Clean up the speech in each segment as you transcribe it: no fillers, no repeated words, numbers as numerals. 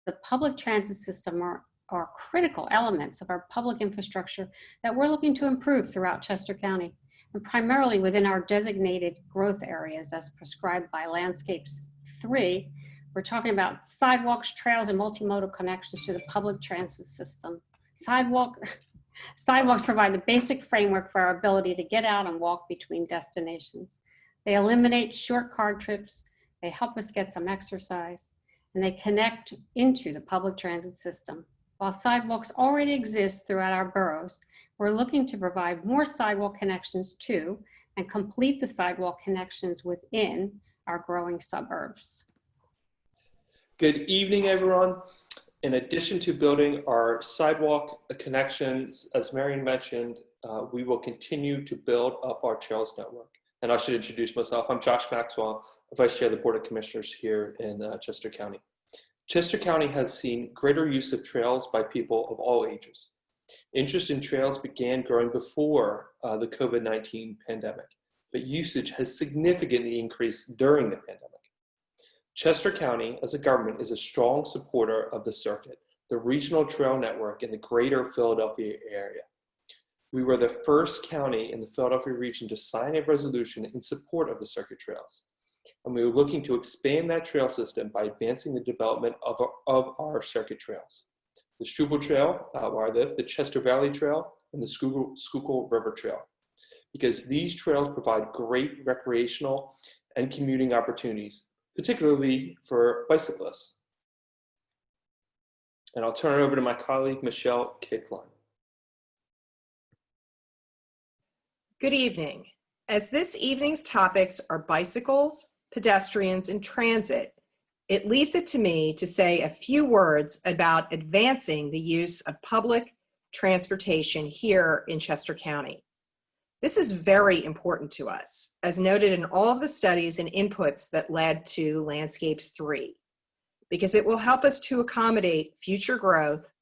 the public transit system are critical elements of our public infrastructure that we're looking to improve throughout Chester County, and primarily within our designated growth areas as prescribed by Landscapes 3. We're talking about sidewalks, trails, and multimodal connections to the public transit system. Sidewalks provide the basic framework for our ability to get out and walk between destinations. They eliminate short car trips, they help us get some exercise, and they connect into the public transit system. While sidewalks already exist throughout our boroughs, we're looking to provide more sidewalk connections to and complete the sidewalk connections within our growing suburbs. Good evening, everyone. In addition to building our sidewalk connections, as Marion mentioned, we will continue to build up our trails network. And I should introduce myself. I'm Josh Maxwell, Vice Chair of the Board of Commissioners here in Chester County. Chester County has seen greater use of trails by people of all ages. Interest in trails began growing before the COVID-19 pandemic, but usage has significantly increased during the pandemic. Chester County, as a government, is a strong supporter of the circuit, the regional trail network in the greater Philadelphia area. We were the first county in the Philadelphia region to sign a resolution in support of the circuit trails. And we were looking to expand that trail system by advancing the development of our circuit trails. The Schuylkill Trail, where I live, the Chester Valley Trail, and the Schuylkill River Trail. Because these trails provide great recreational and commuting opportunities, particularly for bicyclists. And I'll turn it over to my colleague, Michelle Kicklin. Good evening. As this evening's topics are bicycles, pedestrians, and transit, it leaves it to me to say a few words about advancing the use of public transportation here in Chester County. This is very important to us, as noted in all of the studies and inputs that led to Landscapes 3, because it will help us to accommodate future growth,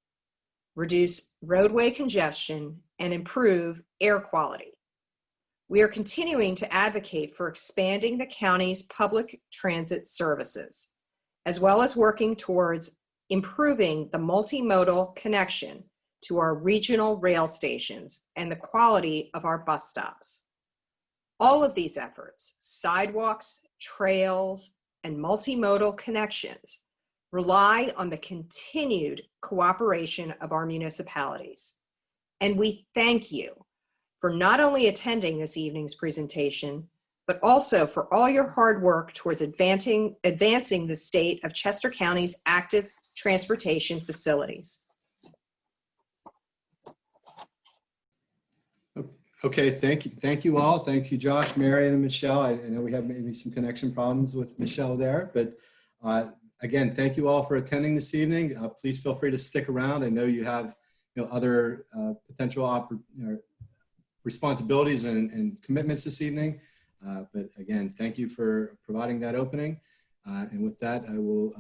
reduce roadway congestion, and improve air quality. We are continuing to advocate for expanding the county's public transit services, as well as working towards improving the multimodal connection to our regional rail stations and the quality of our bus stops. All of these efforts, sidewalks, trails, and multimodal connections, rely on the continued cooperation of our municipalities. And we thank you for not only attending this evening's presentation, but also for all your hard work towards advancing the state of Chester County's active transportation facilities. Okay, thank you all. Thank you, Josh, Marion, and Michelle. I know we have maybe some connection problems with Michelle there, but again, thank you all for attending this evening. Please feel free to stick around. I know you have other potential responsibilities and commitments this evening, but again, thank you for providing that opening. And with that, I will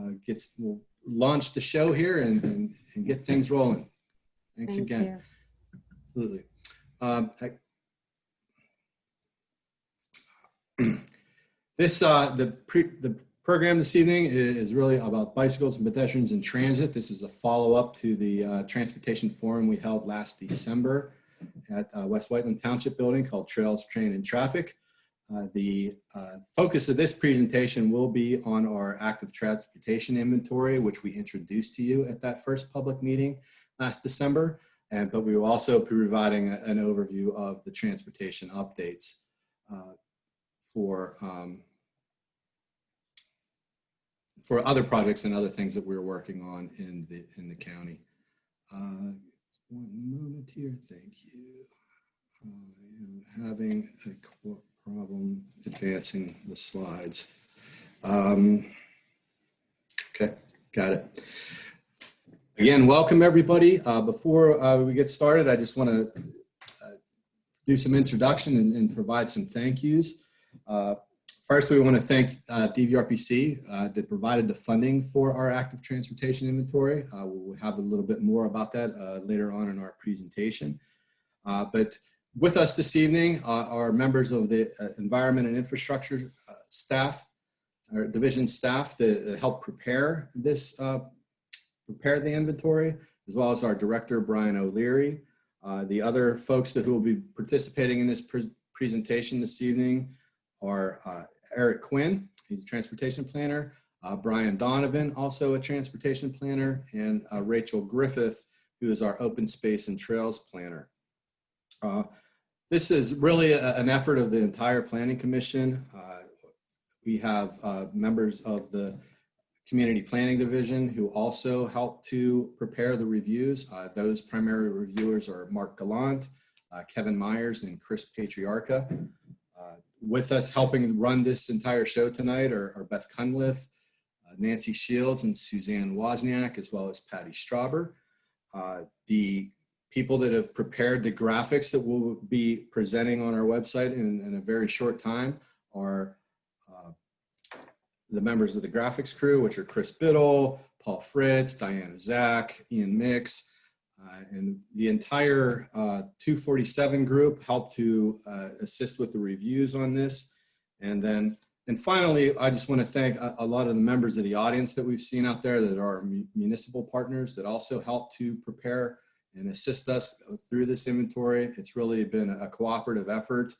we'll launch the show here and get things rolling. Thanks again. Absolutely. The program this evening is really about bicycles and pedestrians in transit. This is a follow-up to the transportation forum we held last December at West Whiteland Township building called Trails, Train, and Traffic. The focus of this presentation will be on our active transportation inventory, which we introduced to you at that first public meeting last December. But we will also be providing an overview of the transportation updates for other projects and other things that we're working on in the county. One moment here, thank you. I am having a problem advancing the slides. Okay, got it. Again, welcome everybody. Before we get started, I just want to do some introduction and provide some thank yous. First, we want to thank DVRPC that provided the funding for our active transportation inventory. We'll have a little bit more about that later on in our presentation. But with us this evening are members of the Environment and Infrastructure staff, or division staff that helped prepare this prepared the inventory, as well as our director, Brian O'Leary. The other folks who will be participating in this presentation this evening are Eric Quinn, he's a transportation planner, Brian Donovan, also a transportation planner, and Rachel Griffith, who is our open space and trails planner. This is really an effort of the entire Planning Commission. We have members of the Community Planning Division who also help to prepare the reviews. Those primary reviewers are Mark Gallant, Kevin Myers, and Chris Patriarca. With us helping run this entire show tonight are Beth Cunliffe, Nancy Shields, and Suzanne Wozniak, as well as Patty Strauber. The people that have prepared the graphics that we'll be presenting on our website in a very short time are the members of the graphics crew, which are Chris Biddle, Paul Fritz, Diana Zach, Ian Mix, and the entire 247 group helped to assist with the reviews on this. And finally, I just want to thank a lot of the members of the audience that we've seen out there that are municipal partners that also help to prepare and assist us through this inventory. It's really been a cooperative effort,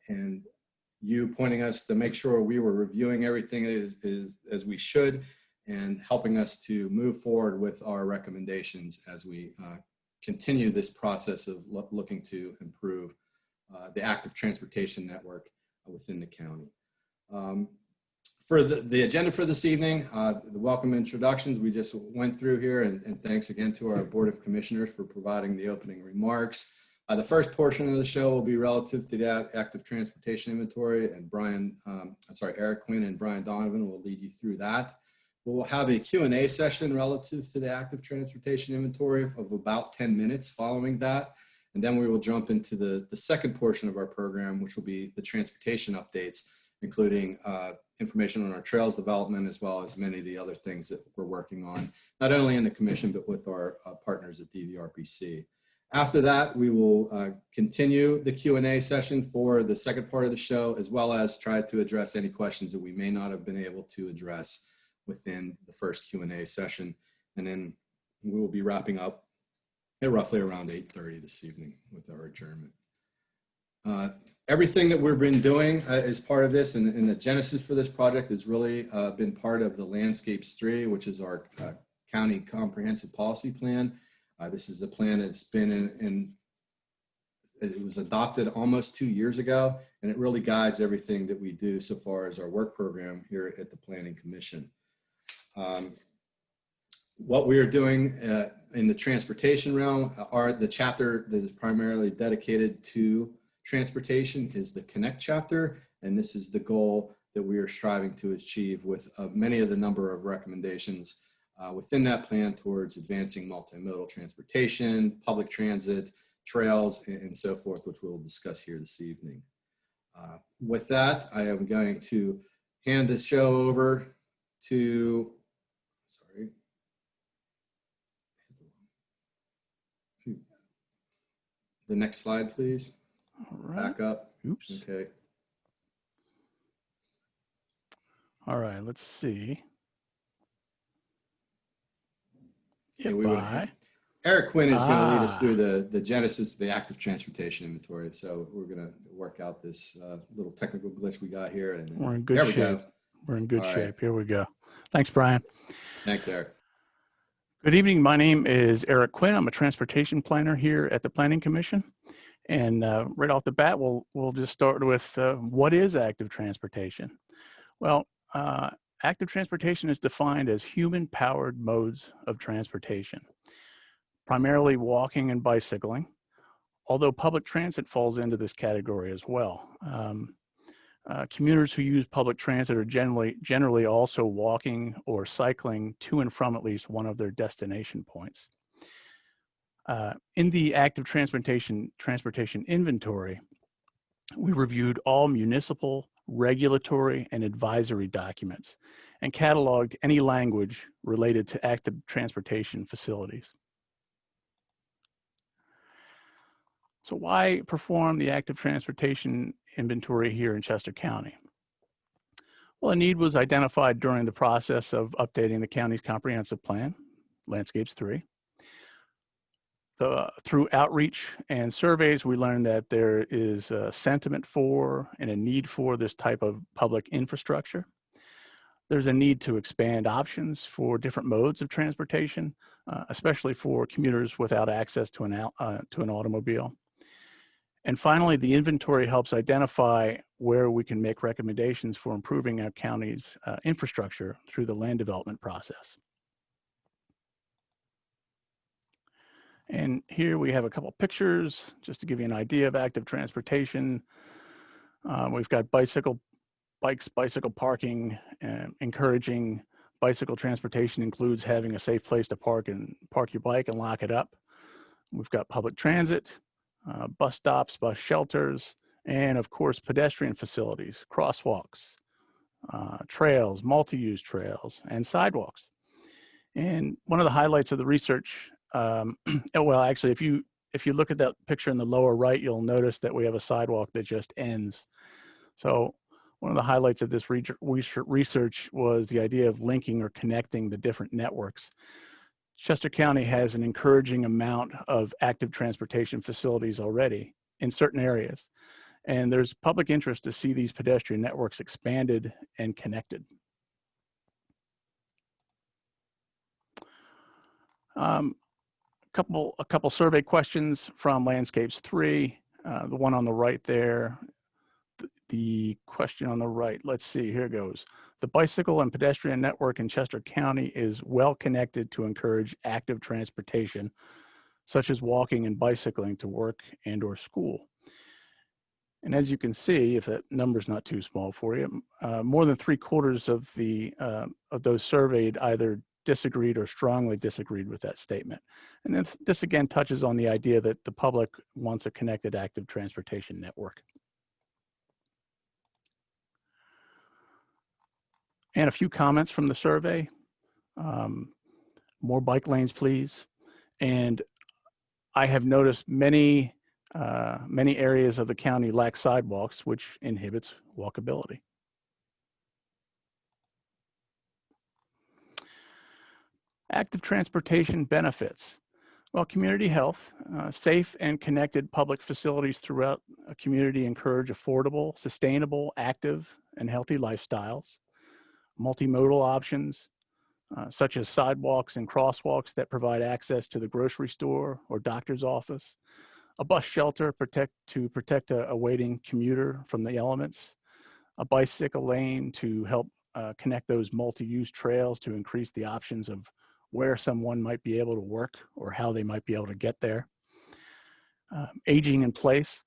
and you pointing us to make sure we were reviewing everything as we should and helping us to move forward with our recommendations as we continue this process of looking to improve the active transportation network within the county. For the agenda for this evening, the welcome introductions we just went through here, and thanks again to our Board of Commissioners for providing the opening remarks. The first portion of the show will be relative to that active transportation inventory, and Eric Quinn and Brian Donovan will lead you through that. We'll have a Q&A session relative to the active transportation inventory of about 10 minutes following that. And then we will jump into the second portion of our program, which will be the transportation updates, including information on our trails development, as well as many of the other things that we're working on, not only in the commission, but with our partners at DVRPC. After that, we will continue the Q&A session for the second part of the show, as well as try to address any questions that we may not have been able to address within the first Q&A session. And then we will be wrapping up at roughly around 8:30 this evening with our adjournment. Everything that we've been doing as part of this and the genesis for this project has really been part of the Landscapes 3, which is our county comprehensive policy plan. This is a plan that's been it was adopted almost 2 years ago, and it really guides everything that we do so far as our work program here at the Planning Commission. What we are doing in the transportation realm are the chapter that is primarily dedicated to transportation is the Connect chapter, and this is the goal that we are striving to achieve with many of the number of recommendations within that plan towards advancing multimodal transportation, public transit, trails, and so forth, which we'll discuss here this evening. With that, I am going to hand this show over to, the next slide, please. All right. Back up. Oops. Okay. All right, let's see. Yeah, Eric Quinn is going to lead us through the genesis of the active transportation inventory. So we're going to work out this little technical glitch we got here. And we're in good shape. We're in good shape. Here we go. Thanks, Brian. Thanks, Eric. Good evening. My name is Eric Quinn. I'm a transportation planner here at the Planning Commission. And right off the bat, we'll just start with what is active transportation? Well, active transportation is defined as human-powered modes of transportation, primarily walking and bicycling, although public transit falls into this category as well. Commuters who use public transit are generally also walking or cycling to and from at least one of their destination points. In the active transportation inventory, we reviewed all municipal, regulatory, and advisory documents and cataloged any language related to active transportation facilities. So why perform the active transportation inventory here in Chester County? Well, a need was identified during the process of updating the county's comprehensive plan Landscapes 3. Through outreach and surveys, we learned that there is a sentiment for and a need for this type of public infrastructure. There's a need to expand options for different modes of transportation, especially for commuters without access to an automobile. And finally, the inventory helps identify where we can make recommendations for improving our county's infrastructure through the land development process. And here we have a couple pictures just to give you an idea of active transportation. We've got bicycle parking, and encouraging bicycle transportation includes having a safe place to park your bike and lock it up. We've got public transit, bus stops, bus shelters, and of course, pedestrian facilities, crosswalks, trails, multi-use trails, and sidewalks. And one of the highlights of the research, well, actually, if you look at that picture in the lower right, you'll notice that we have a sidewalk that just ends. So one of the highlights of this research was the idea of linking or connecting the different networks. Chester County has an encouraging amount of active transportation facilities already in certain areas, and there's public interest to see these pedestrian networks expanded and connected. A couple survey questions from Landscapes 3, the one on the right there. The question on the right, let's see, here goes. The bicycle and pedestrian network in Chester County is well connected to encourage active transportation, such as walking and bicycling to work and or school. And as you can see, if that number's not too small for you, more than 3/4 of those surveyed either disagreed or strongly disagreed with that statement. And this again touches on the idea that the public wants a connected active transportation network. And a few comments from the survey. More bike lanes, please. And I have noticed many areas of the county lack sidewalks, which inhibits walkability. Active transportation benefits. Well, community health, safe and connected public facilities throughout a community encourage affordable, sustainable, active, and healthy lifestyles. Multimodal options, such as sidewalks and crosswalks that provide access to the grocery store or doctor's office. A bus shelter to protect a waiting commuter from the elements. A bicycle lane to help connect those multi-use trails to increase the options of where someone might be able to work or how they might be able to get there. Aging in place.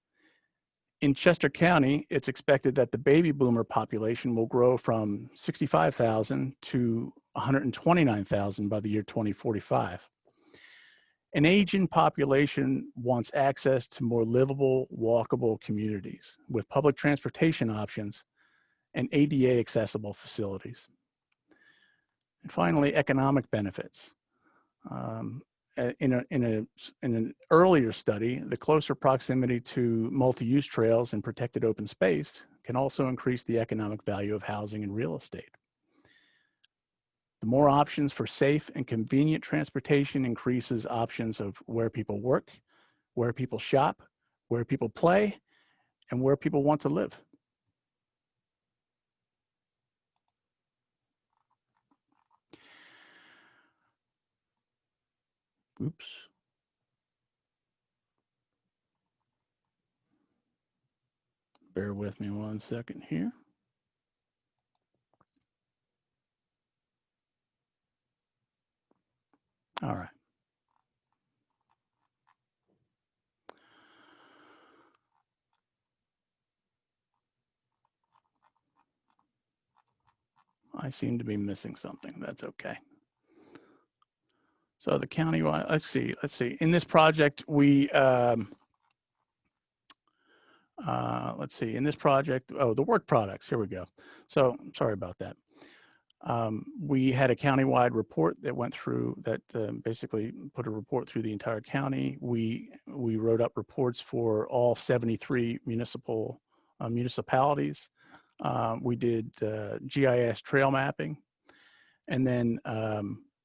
In Chester County, it's expected that the baby boomer population will grow from 65,000 to 129,000 by the year 2045. An aging population wants access to more livable, walkable communities with public transportation options and ADA accessible facilities. And finally, economic benefits. In an earlier study, the closer proximity to multi-use trails and protected open space can also increase the economic value of housing and real estate. The more options for safe and convenient transportation increases options of where people work, where people shop, where people play, and where people want to live. Oops. Bear with me 1 second here. All right. I seem to be missing something. That's okay. So the countywide, let's see. In this project, we, let's see, in this project, oh, the work products, here we go. So sorry about that. We had a countywide report that went through that basically put a report through the entire county. We wrote up reports for all 73 municipalities. We did GIS trail mapping, and then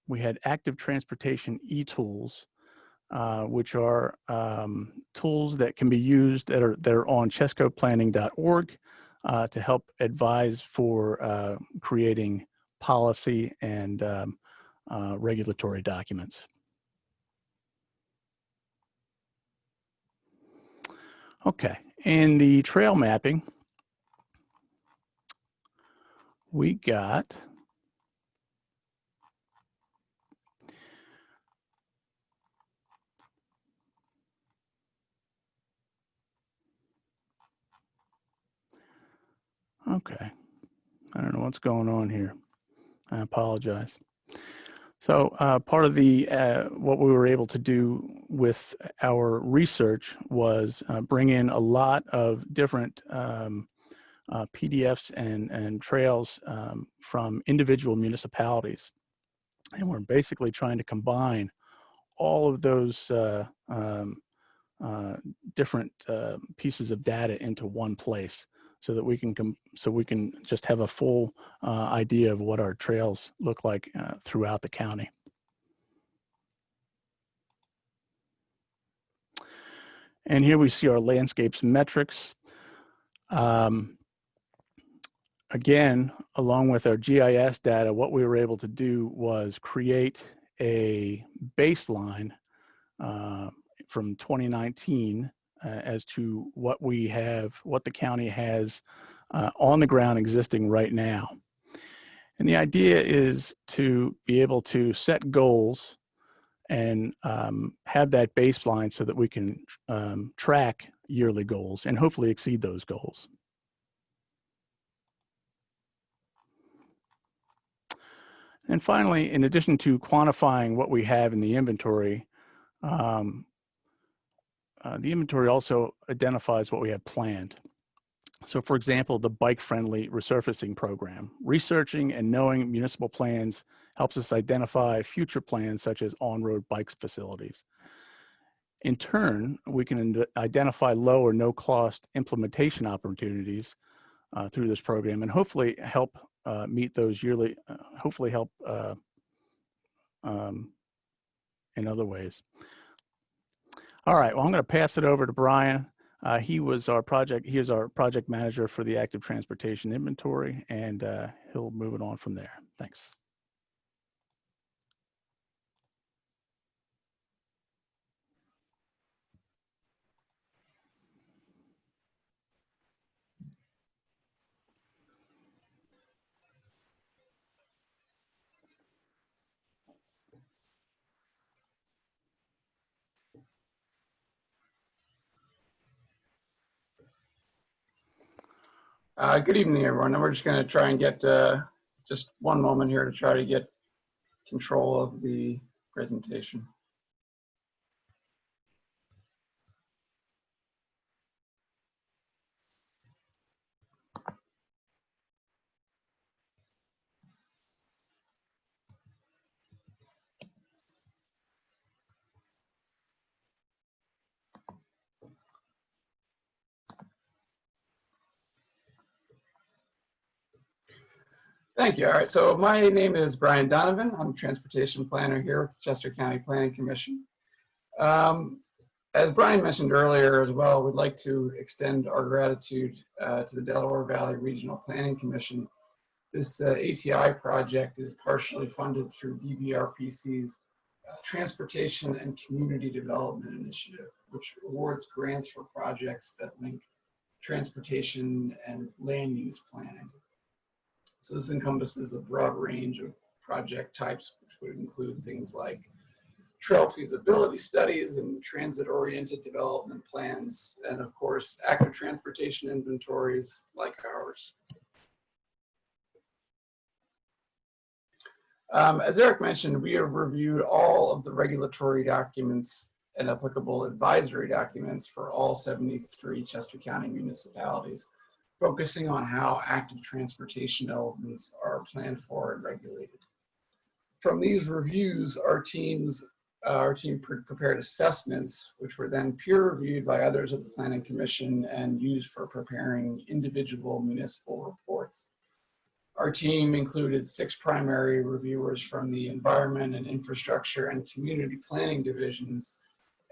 we had active transportation e-tools, which are tools that can be used that are on chescoplanning.org to help advise for creating policy and regulatory documents. Okay, in the trail mapping, we got okay, I don't know what's going on here. I apologize. So part of the what we were able to do with our research was bring in a lot of different PDFs and trails from individual municipalities. And we're basically trying to combine all of those different pieces of data into one place so that we can just have a full idea of what our trails look like throughout the county. And here we see our landscapes metrics. Again, along with our GIS data, what we were able to do was create a baseline from 2019 as to what the county has on the ground existing right now. And the idea is to be able to set goals and have that baseline so that we can track yearly goals and hopefully exceed those goals. And finally, in addition to quantifying what we have in the inventory also identifies what we have planned. So for example, the bike-friendly resurfacing program. Researching and knowing municipal plans helps us identify future plans such as on-road bikes facilities. In turn, we can identify low or no cost implementation opportunities through this program and hopefully help meet those yearly, hopefully help in other ways. All right, well, I'm going to pass it over to Brian. He is our project manager for the active transportation inventory, and he'll move it on from there. Thanks. Good evening, everyone. And we're just going to try and get just one moment here to try to get control of the presentation. Thank you. All right, so my name is Brian Donovan. I'm a transportation planner here with the Chester County Planning Commission. As Brian mentioned earlier as well, we'd like to extend our gratitude to the Delaware Valley Regional Planning Commission. This ATI project is partially funded through DVRPC's Transportation and Community Development Initiative, which awards grants for projects that link transportation and land use planning. So this encompasses a broad range of project types, which would include things like trail feasibility studies and transit-oriented development plans, and of course, active transportation inventories like ours. As Eric mentioned, we have reviewed all of the regulatory documents and applicable advisory documents for all 73 Chester County municipalities, focusing on how active transportation elements are planned for and regulated. From these reviews, our team prepared assessments, which were then peer reviewed by others of the Planning Commission and used for preparing individual municipal reports. Our team included 6 primary reviewers from the Environment and Infrastructure and Community Planning divisions,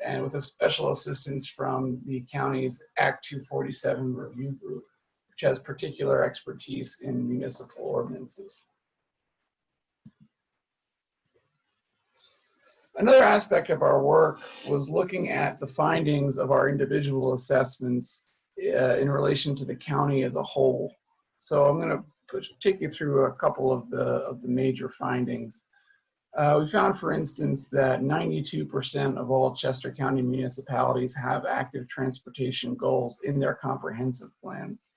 and with a special assistance from the county's Act 247 review group, which has particular expertise in municipal ordinances. Another aspect of our work was looking at the findings of our individual assessments in relation to the county as a whole. So I'm going to take you through a couple of the major findings. We found, for instance, that 92% of all Chester County municipalities have active transportation goals in their comprehensive plans.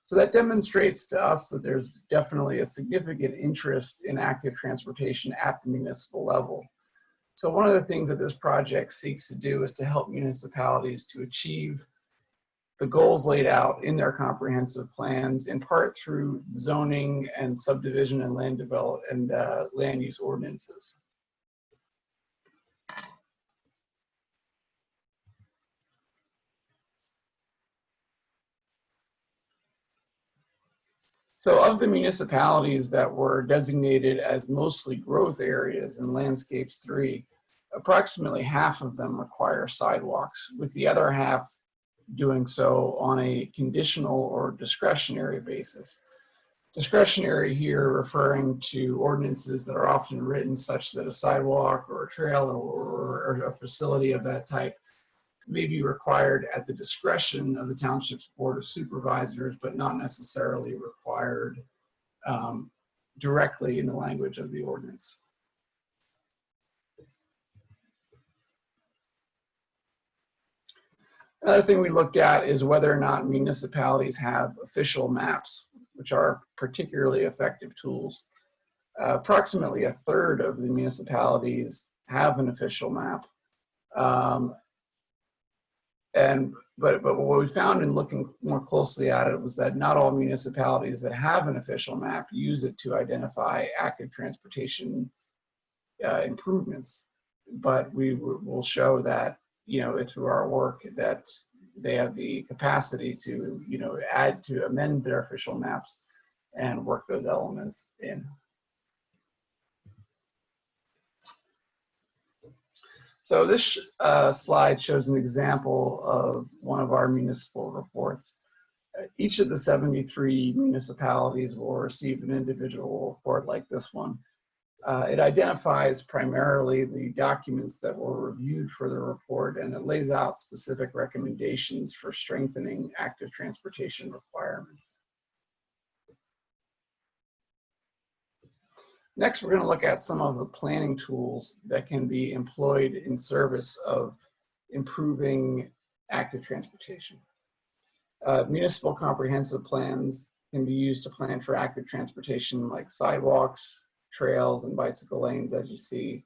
So that demonstrates to us that there's definitely a significant interest in active transportation at the municipal level. So one of the things that this project seeks to do is to help municipalities to achieve the goals laid out in their comprehensive plans, in part through zoning and subdivision and land development and land use ordinances. So of the municipalities that were designated as mostly growth areas in Landscapes 3, approximately half of them require sidewalks, with the other half doing so on a conditional or discretionary basis. Discretionary here referring to ordinances that are often written such that a sidewalk or a trail or a facility of that type may be required at the discretion of the township's board of supervisors, but not necessarily required directly in the language of the ordinance. Another thing we looked at is whether or not municipalities have official maps, which are particularly effective tools. Approximately a third of the municipalities have an official map. But what we found in looking more closely at it was that not all municipalities that have an official map use it to identify active transportation improvements. But we will show that, through our work, that they have the capacity to, amend their official maps and work those elements in. So this slide shows an example of one of our municipal reports. Each of the 73 municipalities will receive an individual report like this one. It identifies primarily the documents that were reviewed for the report, and it lays out specific recommendations for strengthening active transportation requirements. Next, we're going to look at some of the planning tools that can be employed in service of improving active transportation. Municipal comprehensive plans can be used to plan for active transportation like sidewalks, trails, and bicycle lanes, as you see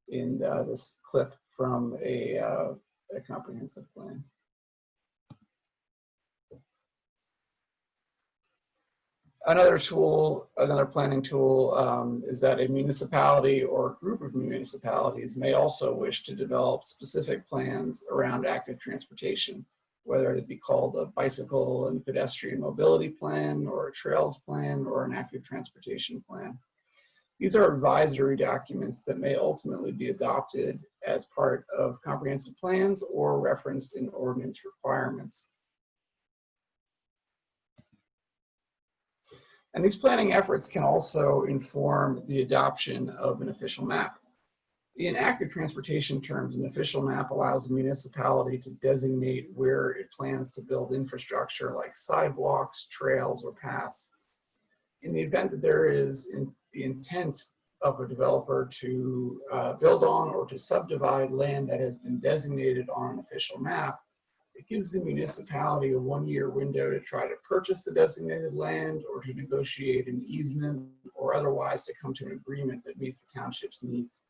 in this clip from a comprehensive plan. Another planning tool is that a municipality or group of municipalities may also wish to develop specific plans around active transportation, whether it be called a bicycle and pedestrian mobility plan, or a trails plan, or an active transportation plan. These are advisory documents that may ultimately be adopted as part of comprehensive plans or referenced in ordinance requirements. And these planning efforts can also inform the adoption of an official map. In active transportation terms, an official map allows a municipality to designate where it plans to build infrastructure like sidewalks, trails, or paths. In the event that there is the intent of a developer to build on or to subdivide land that has been designated on an official map, it gives the municipality a one-year window to try to purchase the designated land or to negotiate an easement or otherwise to come to an agreement that meets the township's needs.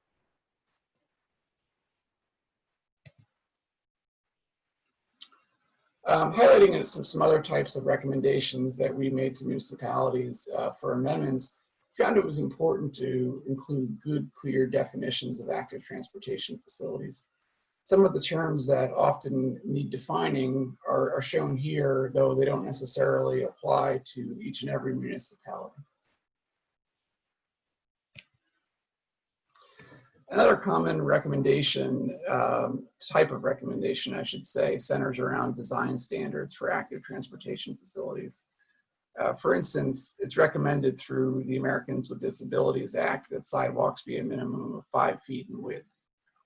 Highlighting some other types of recommendations that we made to municipalities for amendments, found it was important to include good, clear definitions of active transportation facilities. Some of the terms that often need defining are shown here, though they don't necessarily apply to each and every municipality. Another common recommendation, type of recommendation, I should say, centers around design standards for active transportation facilities. For instance, it's recommended through the Americans with Disabilities Act that sidewalks be a minimum of 5 feet in width.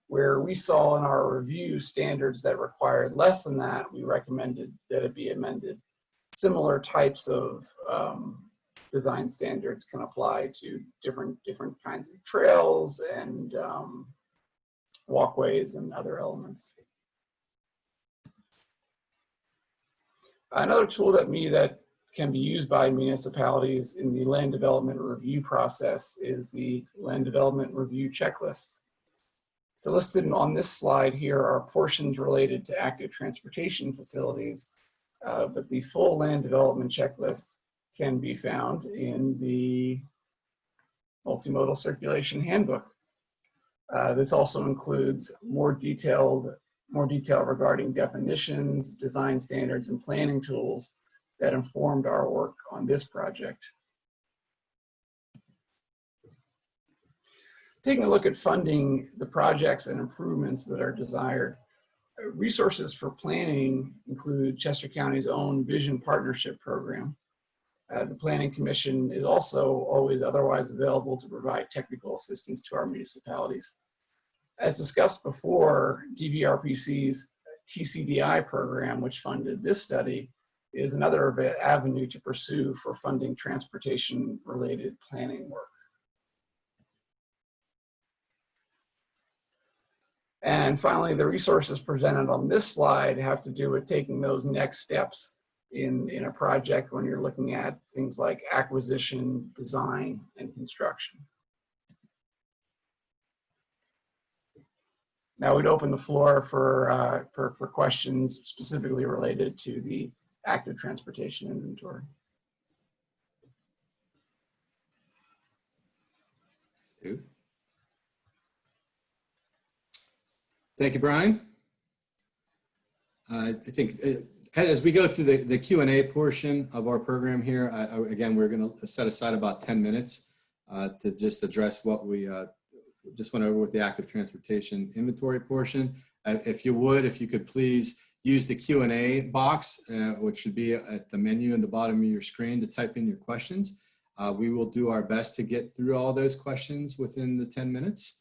Where we saw in our review standards that required less than that, we recommended that it be amended. Similar types of design standards can apply to different kinds of trails and walkways and other elements. Another tool that can be used by municipalities in the land development review process is the land development review checklist. So listed on this slide here are portions related to active transportation facilities, but the full land development checklist can be found in the Multimodal Circulation Handbook. This also includes more detail regarding definitions, design standards, and planning tools that informed our work on this project. Taking a look at funding the projects and improvements that are desired, resources for planning include Chester County's own Vision Partnership Program. The Planning Commission is also always otherwise available to provide technical assistance to our municipalities. As discussed before, DVRPC's TCDI program, which funded this study, is another avenue to pursue for funding transportation-related planning work. And finally, the resources presented on this slide have to do with taking those next steps in a project when you're looking at things like acquisition, design, and construction. Now we'd open the floor for questions specifically related to the active transportation inventory. Thank you, Brian. I think as we go through the Q&A portion of our program here, again, we're going to set aside about 10 minutes to just address what we just went over with the active transportation inventory portion. If you could please use the Q&A box, which should be at the menu in the bottom of your screen, to type in your questions. We will do our best to get through all those questions within the 10 minutes.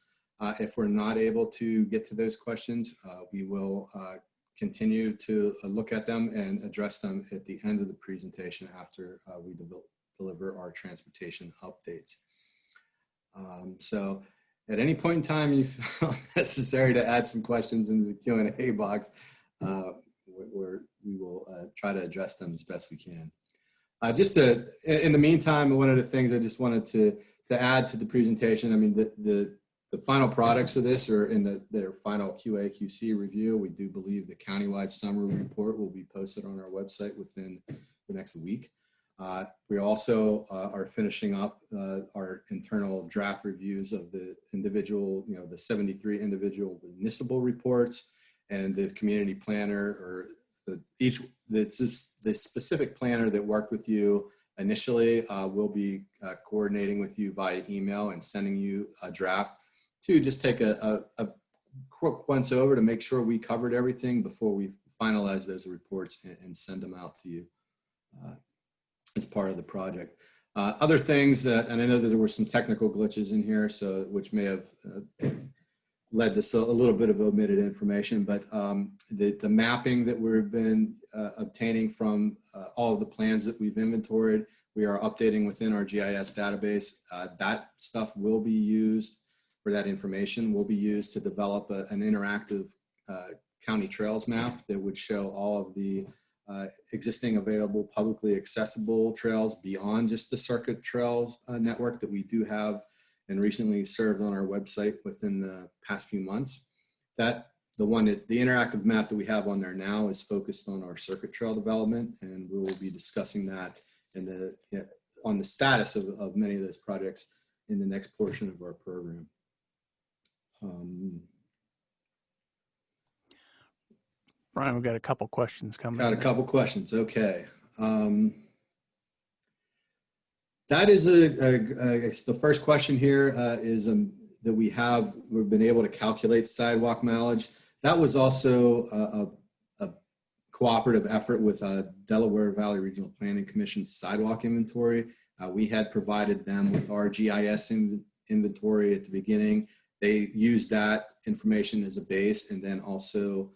If we're not able to get to those questions, we will continue to look at them and address them at the end of the presentation after we deliver our transportation updates. So at any point in time you feel necessary to add some questions into the Q&A box, we will try to address them as best we can. In the meantime, one of the things I just wanted to add to the presentation, I mean, the final products of this are in their final QA/QC review. We do believe the countywide summary report will be posted on our website within the next week. We also are finishing up our internal draft reviews of the individual, the 73 individual municipal reports, and the community planner, or the specific planner that worked with you initially will be coordinating with you via email and sending you a draft to just take a quick once over to make sure we covered everything before we finalize those reports and send them out to you as part of the project. Other things, and I know that there were some technical glitches in here, which may have led to a little bit of omitted information, but the mapping that we've been obtaining from all of the plans that we've inventoried, we are updating within our GIS database. That stuff will be used, or that information will be used to develop an interactive county trails map that would show all of the existing available publicly accessible trails beyond just the circuit trails network that we do have and recently served on our website within the past few months. The interactive map that we have on there now is focused on our circuit trail development, and we will be discussing that on the status of many of those projects in the next portion of our program. Brian, we've got a couple questions coming. Got a couple questions. Okay. That is the first question here is that we've been able to calculate sidewalk mileage. That was also a cooperative effort with Delaware Valley Regional Planning Commission sidewalk inventory. We had provided them with our GIS inventory at the beginning. They used that information as a base and then also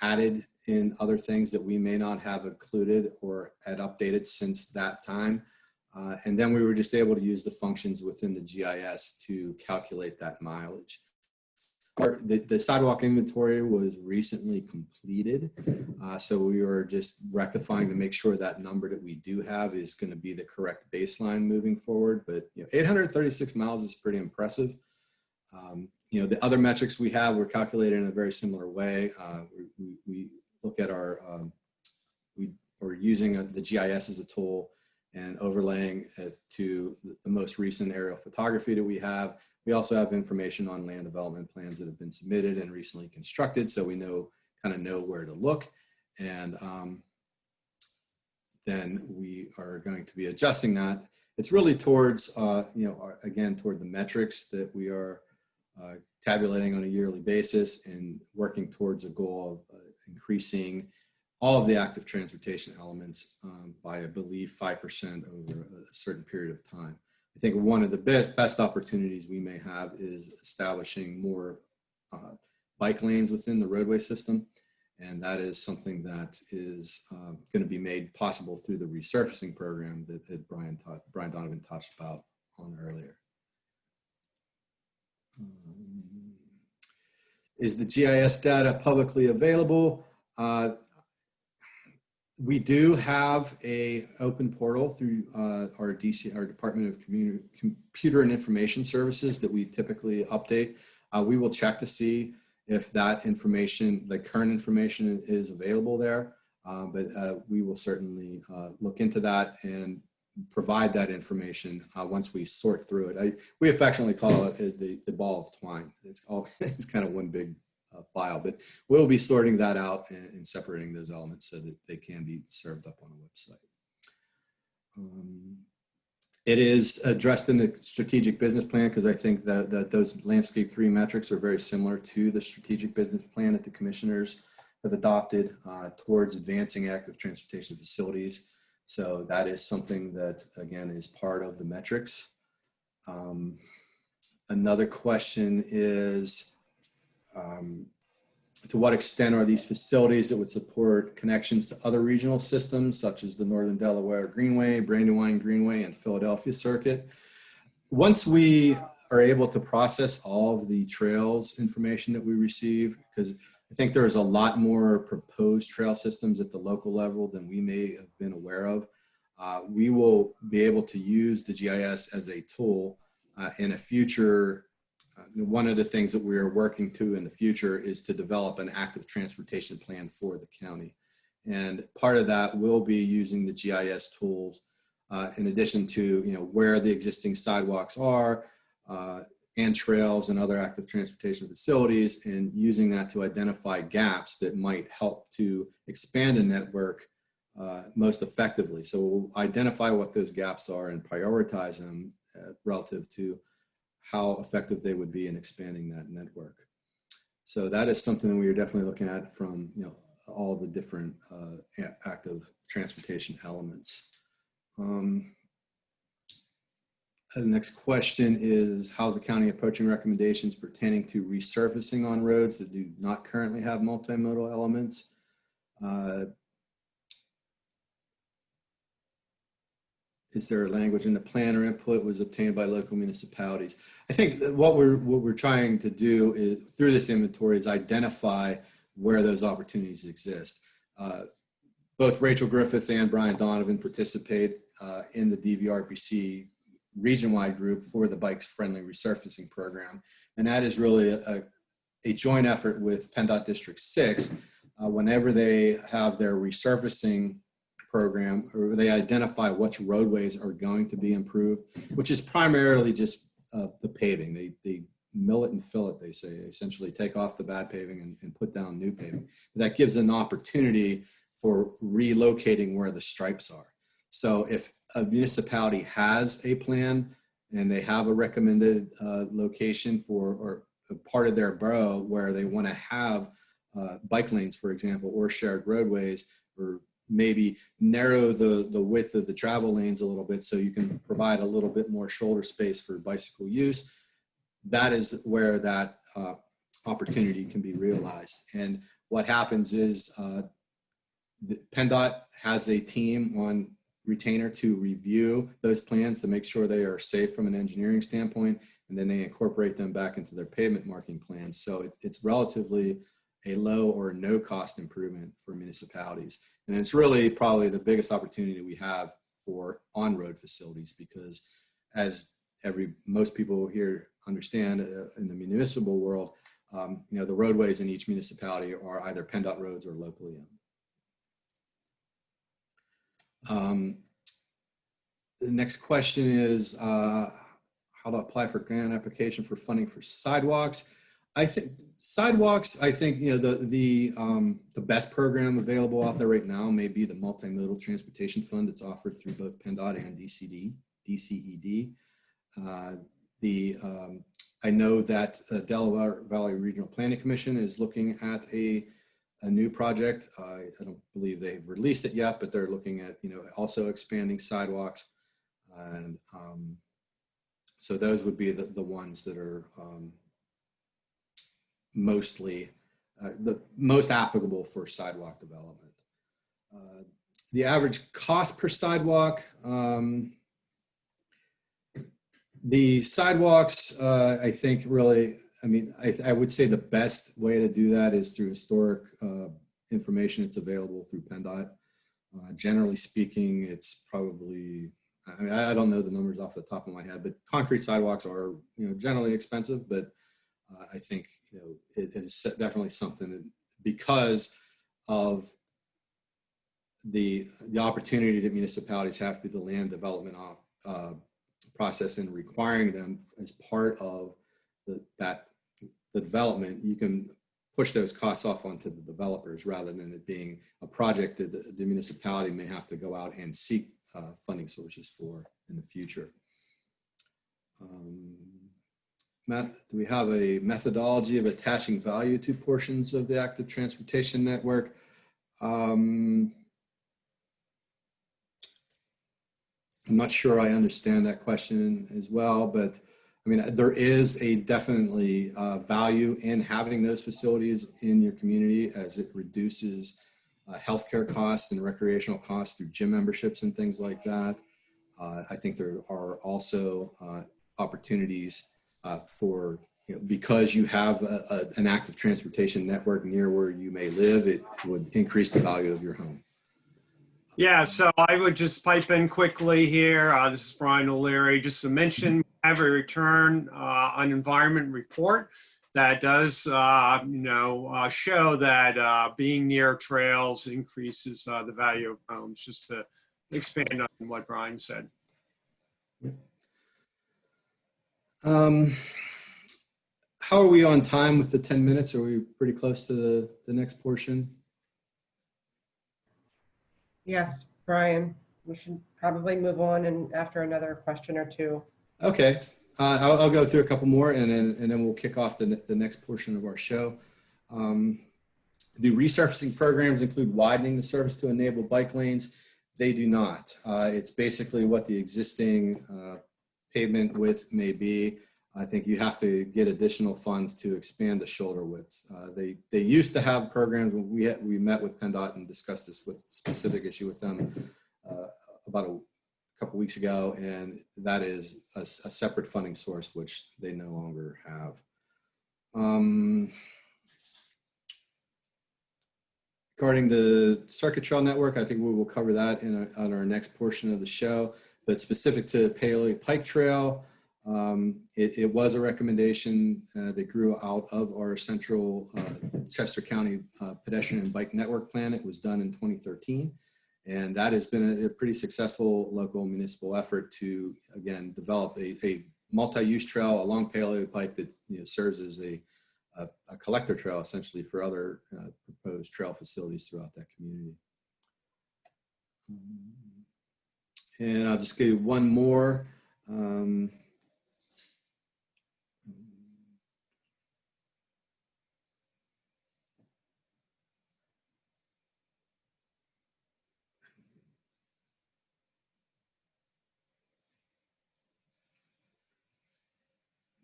added in other things that we may not have included or had updated since that time. And then we were just able to use the functions within the GIS to calculate that mileage. The sidewalk inventory was recently completed. So we were just rectifying to make sure that number that we do have is going to be the correct baseline moving forward. But 836 miles is pretty impressive. The other metrics we have were calculated in a very similar way. We look at we're using the GIS as a tool and overlaying it to the most recent aerial photography that we have. We also have information on land development plans that have been submitted and recently constructed, so we kind of know where to look. And then we are going to be adjusting that. It's really towards, again, toward the metrics that we are tabulating on a yearly basis and working towards a goal of increasing all of the active transportation elements by, I believe, 5% over a certain period of time. I think one of the best opportunities we may have is establishing more bike lanes within the roadway system. And that is something that is going to be made possible through the resurfacing program that Brian Donovan touched about on earlier. Is the GIS data publicly available? We do have a open portal through our Department of Computer and Information Services that we typically update. We will check to see if that information, the current information, is available there. But we will certainly look into that and provide that information once we sort through it. We affectionately call it the ball of twine. It's kind of one big file, but we'll be sorting that out and separating those elements so that they can be served up on a website. It is addressed in the strategic business plan because I think that those landscape 3 metrics are very similar to the strategic business plan that the commissioners have adopted towards advancing active transportation facilities. So that is something that, again, is part of the metrics. Another question is, to what extent are these facilities that would support connections to other regional systems, such as the Northern Delaware Greenway, Brandywine Greenway, and Philadelphia Circuit? Once we are able to process all of the trails information that we receive, because I think there is a lot more proposed trail systems at the local level than we may have been aware of, we will be able to use the GIS as a tool in a future. One of the things that we are working to in the future is to develop an active transportation plan for the county. And part of that will be using the GIS tools in addition to where the existing sidewalks are and trails and other active transportation facilities, and using that to identify gaps that might help to expand a network most effectively. So we'll identify what those gaps are and prioritize them relative to how effective they would be in expanding that network. So that is something that we are definitely looking at from all the different active transportation elements. The next question is, how's the county approaching recommendations pertaining to resurfacing on roads that do not currently have multimodal elements? Is there a language in the plan or input was obtained by local municipalities? I think what we're trying to do is, through this inventory, is identify where those opportunities exist. Both Rachel Griffith and Brian Donovan participate in the DVRPC region-wide group for the bike-friendly resurfacing program. And that is really a joint effort with PennDOT District 6. Whenever they have their resurfacing program, or they identify which roadways are going to be improved, which is primarily just the paving. They mill it and fill it, they say, essentially take off the bad paving and put down new paving. That gives an opportunity for relocating where the stripes are. So if a municipality has a plan and they have a recommended location for, or a part of their borough where they want to have bike lanes, for example, or shared roadways, or maybe narrow the width of the travel lanes a little bit so you can provide a little bit more shoulder space for bicycle use, that is where that opportunity can be realized. And what happens is PennDOT has a team on retainer to review those plans to make sure they are safe from an engineering standpoint, and then they incorporate them back into their pavement marking plans. So it's relatively a low or no cost improvement for municipalities. And it's really probably the biggest opportunity we have for on-road facilities, because as most people here understand in the municipal world, the roadways in each municipality are either PennDOT roads or locally owned. The next question is how to apply for grant application for funding for sidewalks. I think sidewalks, the best program available out there right now may be the Multimodal Transportation Fund that's offered through both PennDOT and DCED. I know that Delaware Valley Regional Planning Commission is looking at a new project. I don't believe they've released it yet, but they're looking at, also expanding sidewalks. And so those would be the ones that are mostly the most applicable for sidewalk development. The average cost per sidewalk, the sidewalks, I think really, I would say the best way to do that is through historic information that's available through PennDOT. Generally speaking, it's probably, I don't know the numbers off the top of my head, but concrete sidewalks are, generally expensive, but I think, it is definitely something that, because of the opportunity that municipalities have through the land development process and requiring them as part of the development, you can push those costs off onto the developers rather than it being a project that the municipality may have to go out and seek funding sources for in the future. Matt, do we have a methodology of attaching value to portions of the active transportation network? I'm not sure I understand that question as well, but there is a definitely value in having those facilities in your community, as it reduces healthcare costs and recreational costs through gym memberships and things like that. I think there are also opportunities for, because you have an active transportation network near where you may live, it would increase the value of your home. Yeah, so I would just pipe in quickly here. This is Brian O'Leary. Just to mention, we have a return on environment report that does, show that being near trails increases the value of homes, just to expand on what Brian said. How are we on time with the 10 minutes? Are we pretty close to the next portion? Yes, Brian, we should probably move on and after another question or two. Okay, I'll go through a couple more and then we'll kick off the next portion of our show. Do resurfacing programs include widening the surface to enable bike lanes? They do not. It's basically what the existing pavement width may be. I think you have to get additional funds to expand the shoulder widths. They used to have programs. We met with PennDOT and discussed this specific issue with them about a couple weeks ago, and that is a separate funding source, which they no longer have. Regarding the circuit trail network, I think we will cover that on our next portion of the show, but specific to Paley Pike Trail, it was a recommendation that grew out of our central Chester County pedestrian and bike network plan. It was done in 2013, and that has been a pretty successful local municipal effort to, again, develop a multi-use trail along Paley Pike that serves as a collector trail essentially for other proposed trail facilities throughout that community. And I'll just give you one more.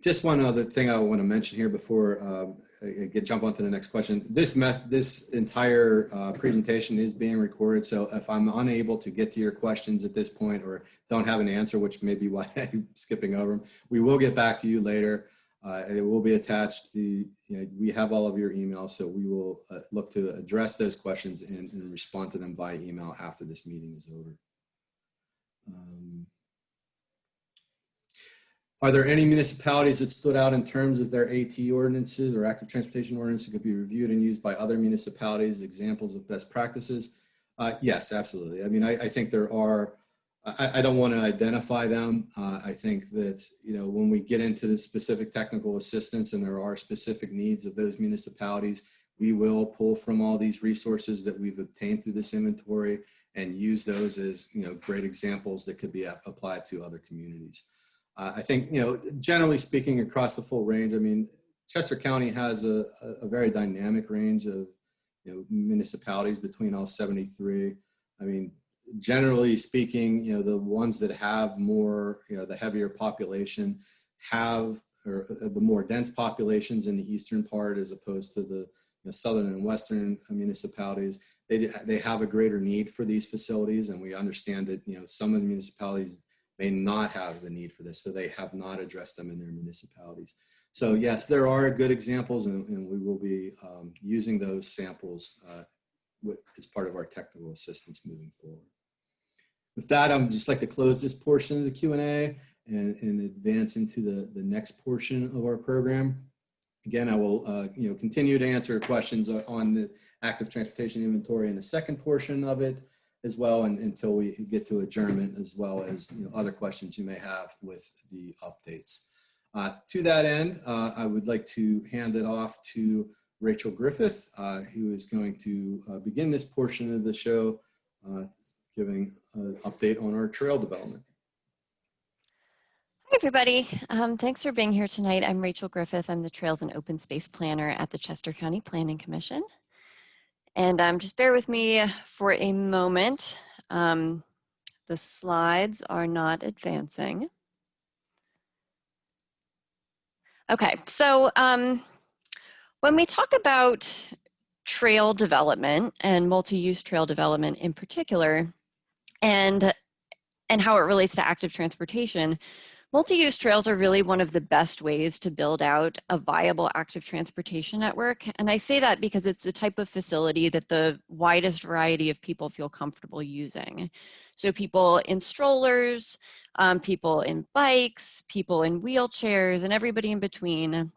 Just one other thing I want to mention here before I jump on to the next question. This entire presentation is being recorded, so if I'm unable to get to your questions at this point or don't have an answer, which may be why I'm skipping over them, we will get back to you later. It will be attached to, we have all of your emails, so we will look to address those questions and respond to them via email after this meeting is over. Are there any municipalities that stood out in terms of their AT ordinances or active transportation ordinances that could be reviewed and used by other municipalities, examples of best practices? Yes, absolutely. I mean, I think there are, I don't want to identify them. I think that, when we get into the specific technical assistance and there are specific needs of those municipalities, we will pull from all these resources that we've obtained through this inventory and use those as, great examples that could be applied to other communities. I think, generally speaking across the full range, I mean, Chester County has a very dynamic range of, municipalities between all 73. I mean, generally speaking, the ones that have more, the heavier population have, or the more dense populations in the eastern part as opposed to the southern and western municipalities. They have a greater need for these facilities, and we understand that, some of the municipalities may not have the need for this, so they have not addressed them in their municipalities. So yes, there are good examples, and we will be using those samples as part of our technical assistance moving forward. With that, I'd just like to close this portion of the Q&A and advance into the next portion of our program. Again, I will continue to answer questions on the active transportation inventory in the second portion of it as well, and until we get to adjournment, as well as other questions you may have with the updates. To that end, I would like to hand it off to Rachel Griffith, who is going to begin this portion of the show, giving an update on our trail development. Hi, everybody. Thanks for being here tonight. I'm Rachel Griffith. I'm the Trails and Open Space Planner at the Chester County Planning Commission. And just bear with me for a moment. The slides are not advancing. Okay, so when we talk about trail development and multi-use trail development in particular, and how it relates to active transportation, multi-use trails are really one of the best ways to build out a viable active transportation network. And I say that because it's the type of facility that the widest variety of people feel comfortable using. So people in strollers, people in bikes, people in wheelchairs, and everybody in between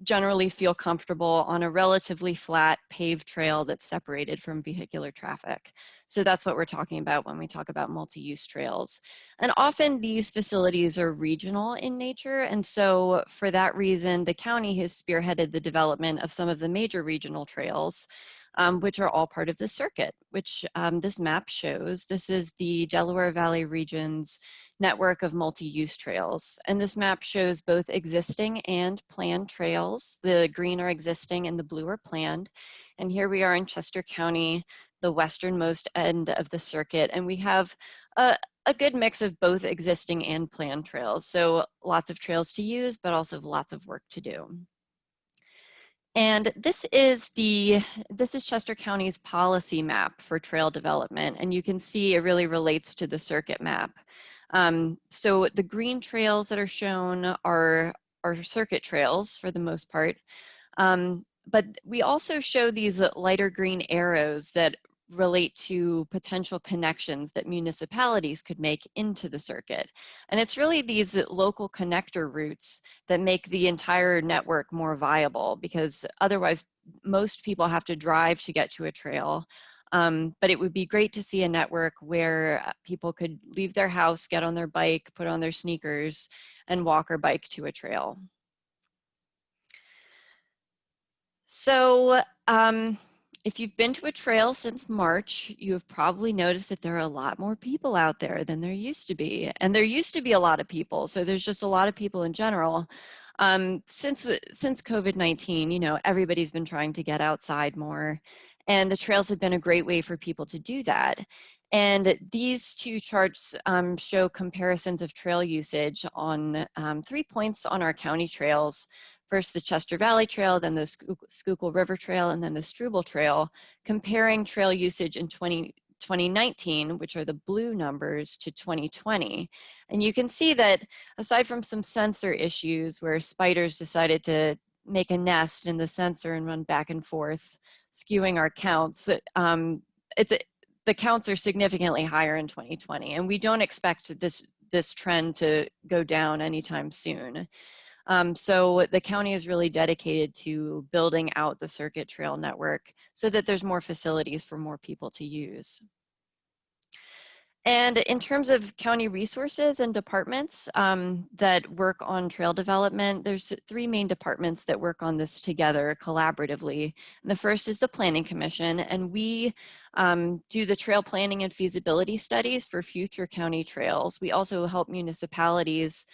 generally feel comfortable on a relatively flat paved trail that's separated from vehicular traffic. So that's what we're talking about when we talk about multi-use trails. And often these facilities are regional in nature. And so for that reason, the county has spearheaded the development of some of the major regional trails, which are all part of the circuit, which this map shows. This is the Delaware Valley region's network of multi-use trails. And this map shows both existing and planned trails. The green are existing and the blue are planned. And here we are in Chester County, the westernmost end of the circuit. And we have a good mix of both existing and planned trails. So lots of trails to use, but also lots of work to do. And this is Chester County's policy map for trail development. And you can see it really relates to the circuit map. So the green trails that are shown are circuit trails for the most part. But we also show these lighter green arrows that relate to potential connections that municipalities could make into the circuit. And it's really these local connector routes that make the entire network more viable, because otherwise most people have to drive to get to a trail. But it would be great to see a network where people could leave their house, get on their bike, put on their sneakers, and walk or bike to a trail. So if you've been to a trail since March, you have probably noticed that there are a lot more people out there than there used to be. And there used to be a lot of people, so there's just a lot of people in general. Since COVID-19, everybody's been trying to get outside more. And the trails have been a great way for people to do that. And these two charts show comparisons of trail usage on 3 points on our county trails. First, the Chester Valley Trail, then the Schuylkill River Trail, and then the Struble Trail, comparing trail usage in 2019, which are the blue numbers, to 2020. And you can see that aside from some sensor issues where spiders decided to make a nest in the sensor and run back and forth, skewing our counts, the counts are significantly higher in 2020, and we don't expect this trend to go down anytime soon. So the county is really dedicated to building out the circuit trail network so that there's more facilities for more people to use. And in terms of county resources and departments that work on trail development, there's 3 main departments that work on this together collaboratively. And the first is the Planning Commission, and we do the trail planning and feasibility studies for future county trails. We also help municipalities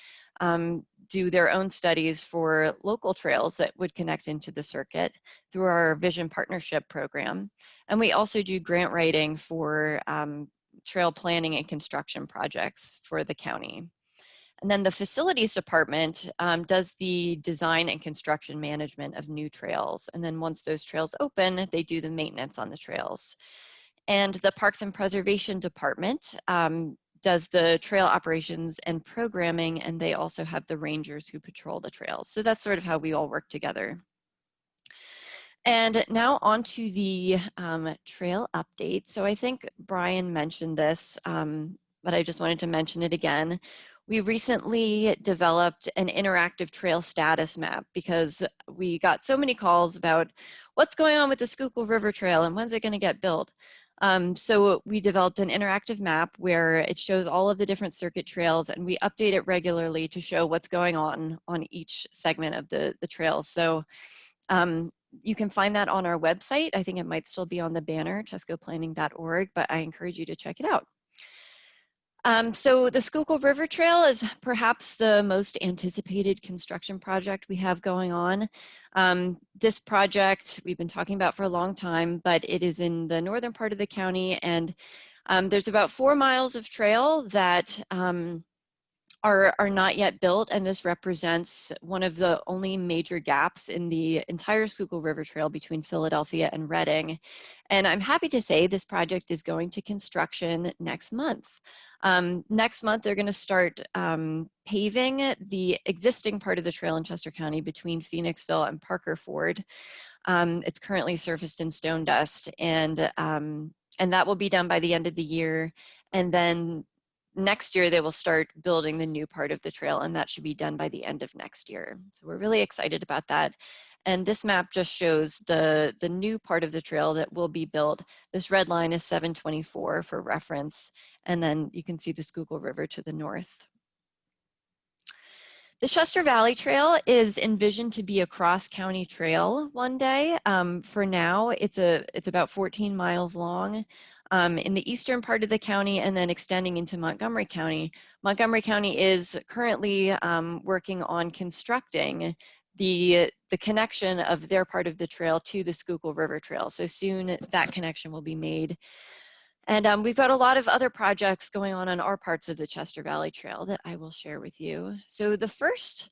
do their own studies for local trails that would connect into the circuit through our Vision Partnership program. And we also do grant writing for trail planning and construction projects for the county. And then the facilities department does the design and construction management of new trails. And then once those trails open, they do the maintenance on the trails. And the Parks and Preservation department does the trail operations and programming, and they also have the rangers who patrol the trails. So that's sort of how we all work together. And now on to the trail update. So I think Brian mentioned this, but I just wanted to mention it again. We recently developed an interactive trail status map because we got so many calls about what's going on with the Schuylkill River Trail and when's it going to get built. So we developed an interactive map where it shows all of the different circuit trails, and we update it regularly to show what's going on each segment of the trails. So you can find that on our website. I think it might still be on the banner, chescoplanning.org, but I encourage you to check it out. So the Schuylkill River Trail is perhaps the most anticipated construction project we have going on. This project we've been talking about for a long time, but it is in the northern part of the county, and there's about 4 miles of trail that are not yet built, and this represents one of the only major gaps in the entire Schuylkill River Trail between Philadelphia and Reading. And I'm happy to say this project is going to construction next month. Next month, they're going to start paving the existing part of the trail in Chester County between Phoenixville and Parker Ford. It's currently surfaced in stone dust, and that will be done by the end of the year. And then next year, they will start building the new part of the trail, and that should be done by the end of next year. So we're really excited about that. And this map just shows the new part of the trail that will be built. This red line is 724 for reference, and then you can see the Schuylkill River to the north. The Chester Valley Trail is envisioned to be a cross-county trail one day. For now, it's about 14 miles long. In the eastern part of the county and then extending into Montgomery County. Montgomery County is currently working on constructing the connection of their part of the trail to the Schuylkill River Trail. So soon that connection will be made. And we've got a lot of other projects going on our parts of the Chester Valley Trail that I will share with you. So the first,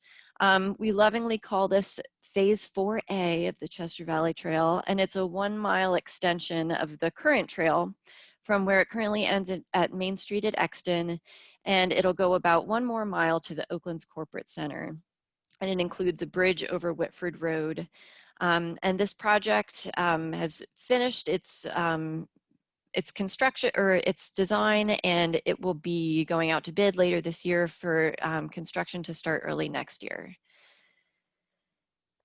we lovingly call this Phase 4A of the Chester Valley Trail, and it's a 1 mile extension of the current trail from where it currently ends at Main Street at Exton, and it'll go about 1 more mile to the Oakland's Corporate Center. And it includes a bridge over Whitford Road. And this project has finished its construction or its design, and it will be going out to bid later this year for construction to start early next year.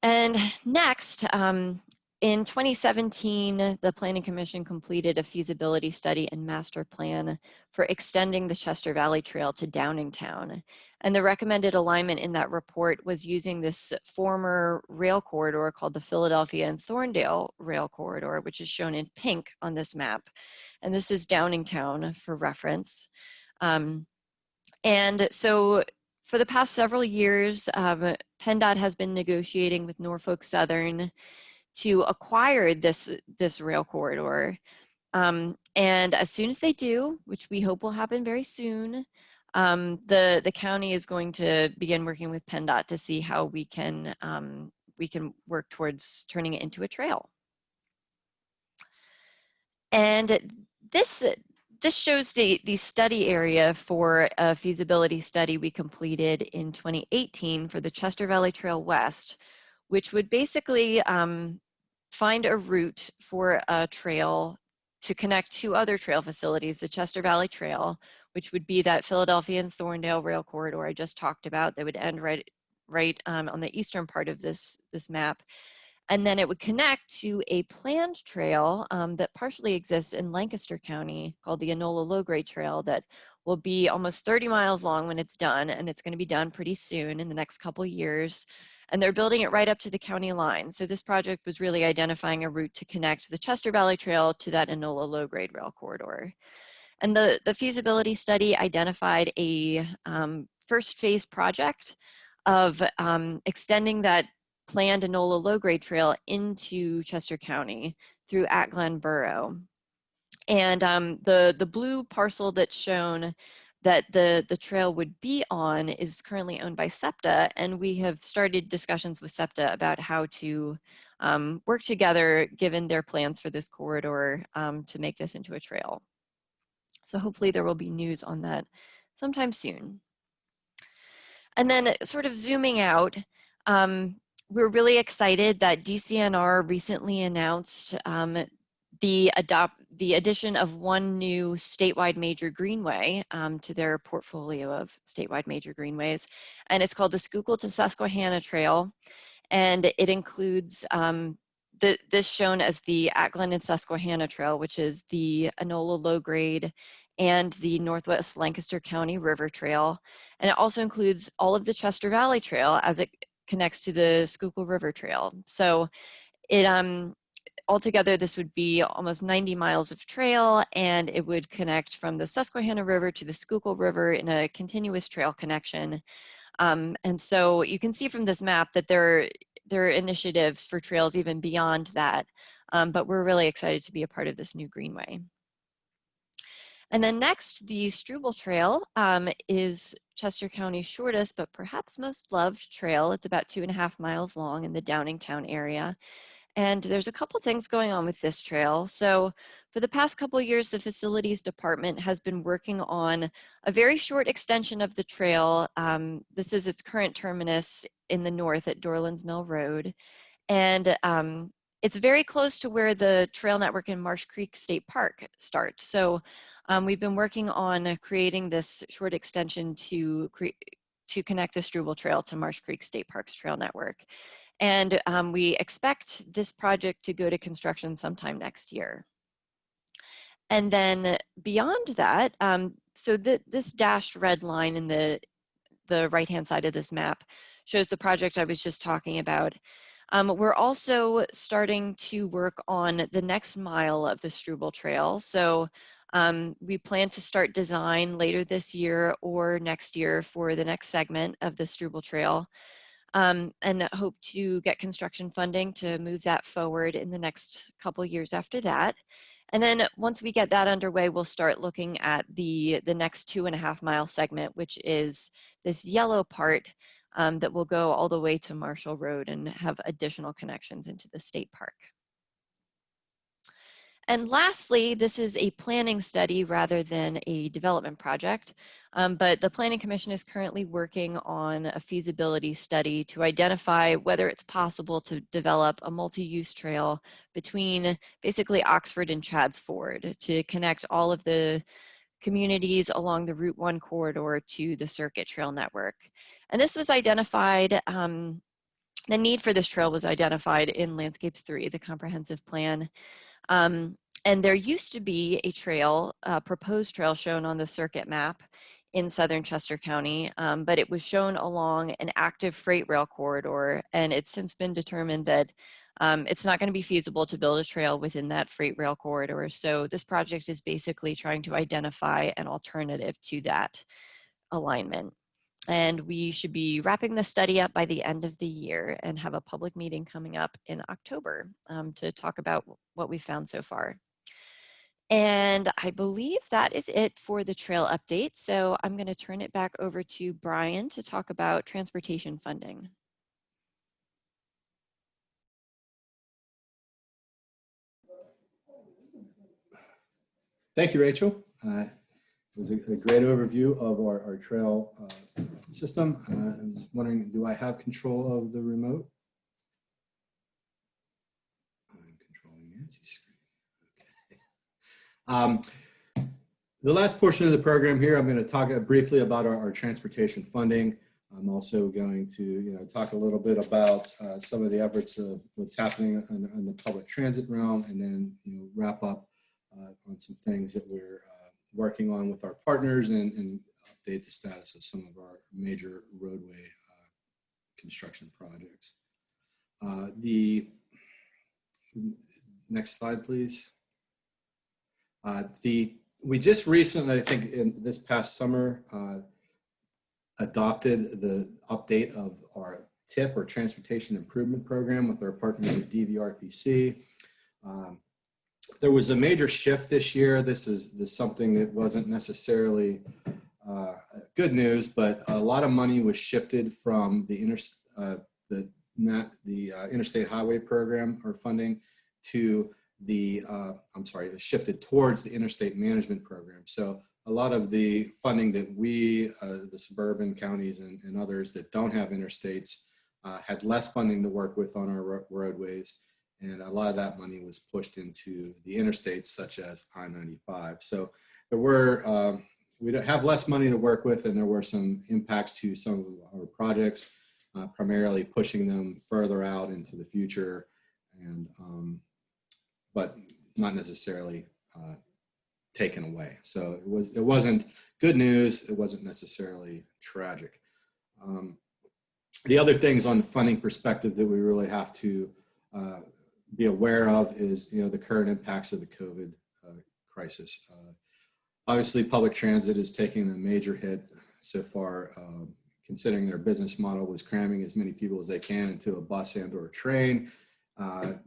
And next, in 2017, the Planning Commission completed a feasibility study and master plan for extending the Chester Valley Trail to Downingtown. And the recommended alignment in that report was using this former rail corridor called the Philadelphia and Thorndale Rail Corridor, which is shown in pink on this map. And this is Downingtown for reference. And so for the past several years, PennDOT has been negotiating with Norfolk Southern to acquire this rail corridor. And as soon as they do, which we hope will happen very soon, the county is going to begin working with PennDOT to see how we can work towards turning it into a trail. And this shows the study area for a feasibility study we completed in 2018 for the Chester Valley Trail West, which would basically find a route for a trail to connect two other trail facilities, the Chester Valley Trail, which would be that Philadelphia and Thorndale rail corridor I just talked about that would end right on the eastern part of this map. And then it would connect to a planned trail that partially exists in Lancaster County called the Enola Low-Grade Trail that will be almost 30 miles long when it's done, and it's going to be done pretty soon in the next couple years. And they're building it right up to the county line. So this project was really identifying a route to connect the Chester Valley Trail to that Enola Low-Grade rail corridor. And the feasibility study identified a first phase project of extending that planned Enola Low-Grade Trail into Chester County through Glen Borough. And the blue parcel that's shown that the trail would be on is currently owned by SEPTA, and we have started discussions with SEPTA about how to work together given their plans for this corridor to make this into a trail. So hopefully there will be news on that sometime soon. And then sort of zooming out, we're really excited that DCNR recently announced the addition of one new statewide major greenway to their portfolio of statewide major greenways. And it's called the Schuylkill to Susquehanna Trail. And it includes this shown as the Ackland and Susquehanna Trail, which is the Enola Low-Grade and the Northwest Lancaster County River Trail. And it also includes all of the Chester Valley Trail as it connects to the Schuylkill River Trail. So it altogether, this would be almost 90 miles of trail, and it would connect from the Susquehanna River to the Schuylkill River in a continuous trail connection. And so you can see from this map that there are initiatives for trails even beyond that, but we're really excited to be a part of this new greenway. And then next, the Struble Trail is Chester County's shortest, but perhaps most loved trail. It's about 2.5 miles long in the Downingtown area. And there's a couple things going on with this trail. So for the past couple of years, the facilities department has been working on a very short extension of the trail. This is its current terminus in the north at Dorland's Mill Road. And it's very close to where the trail network in Marsh Creek State Park starts. So we've been working on creating this short extension to connect the Struble Trail to Marsh Creek State Park's trail network. And we expect this project to go to construction sometime next year. And then beyond that, so this dashed red line in the right-hand side of this map shows the project I was just talking about. We're also starting to work on the next mile of the Struble Trail. So we plan to start design later this year or next year for the next segment of the Struble Trail. And hope to get construction funding to move that forward in the next couple years after that. And then once we get that underway, we'll start looking at the next 2.5 mile segment, which is this yellow part that will go all the way to Marshall Road and have additional connections into the state park. And lastly, this is a planning study rather than a development project, but the Planning Commission is currently working on a feasibility study to identify whether it's possible to develop a multi-use trail between basically Oxford and Chadds Ford to connect all of the communities along the Route 1 corridor to the Circuit Trail network. And this was identified, the need for this trail was identified in Landscapes 3, the comprehensive plan. And there used to be a trail, a proposed trail shown on the circuit map in southern Chester County, but it was shown along an active freight rail corridor, and it's since been determined that it's not going to be feasible to build a trail within that freight rail corridor. So this project is basically trying to identify an alternative to that alignment. And we should be wrapping the study up by the end of the year and have a public meeting coming up in October to talk about what we found so far. And I believe that is it for the trail update. So I'm going to turn it back over to Brian to talk about transportation funding. Thank you, Rachel. It was a great overview of our trail system. I was wondering, do I have control of the remote? I'm controlling Nancy's screen. Okay. The last portion of the program here, I'm going to talk briefly about our transportation funding. I'm also going to talk a little bit about some of the efforts of what's happening in the public transit realm, and then wrap up on some things that we're working on with our partners, and update the status of some of our major roadway construction projects. The next slide, please. We just recently, I think in this past summer, adopted the update of our TIP, or Transportation Improvement Program, with our partners at DVRPC. There was a major shift this year. This is something that wasn't necessarily good news, but a lot of money was shifted from the Interstate Highway Program, or funding, to shifted towards the Interstate Management Program. So a lot of the funding that we, the suburban counties and others that don't have interstates, had less funding to work with on our roadways. And a lot of that money was pushed into the interstates, such as I-95. So there were, we have less money to work with, and there were some impacts to some of our projects, primarily pushing them further out into the future, and but not necessarily taken away. So it wasn't good news. It wasn't necessarily tragic. The other things on the funding perspective that we really have to be aware of is the current impacts of the COVID crisis. Obviously, public transit is taking a major hit so far, considering their business model was cramming as many people as they can into a bus and or a train.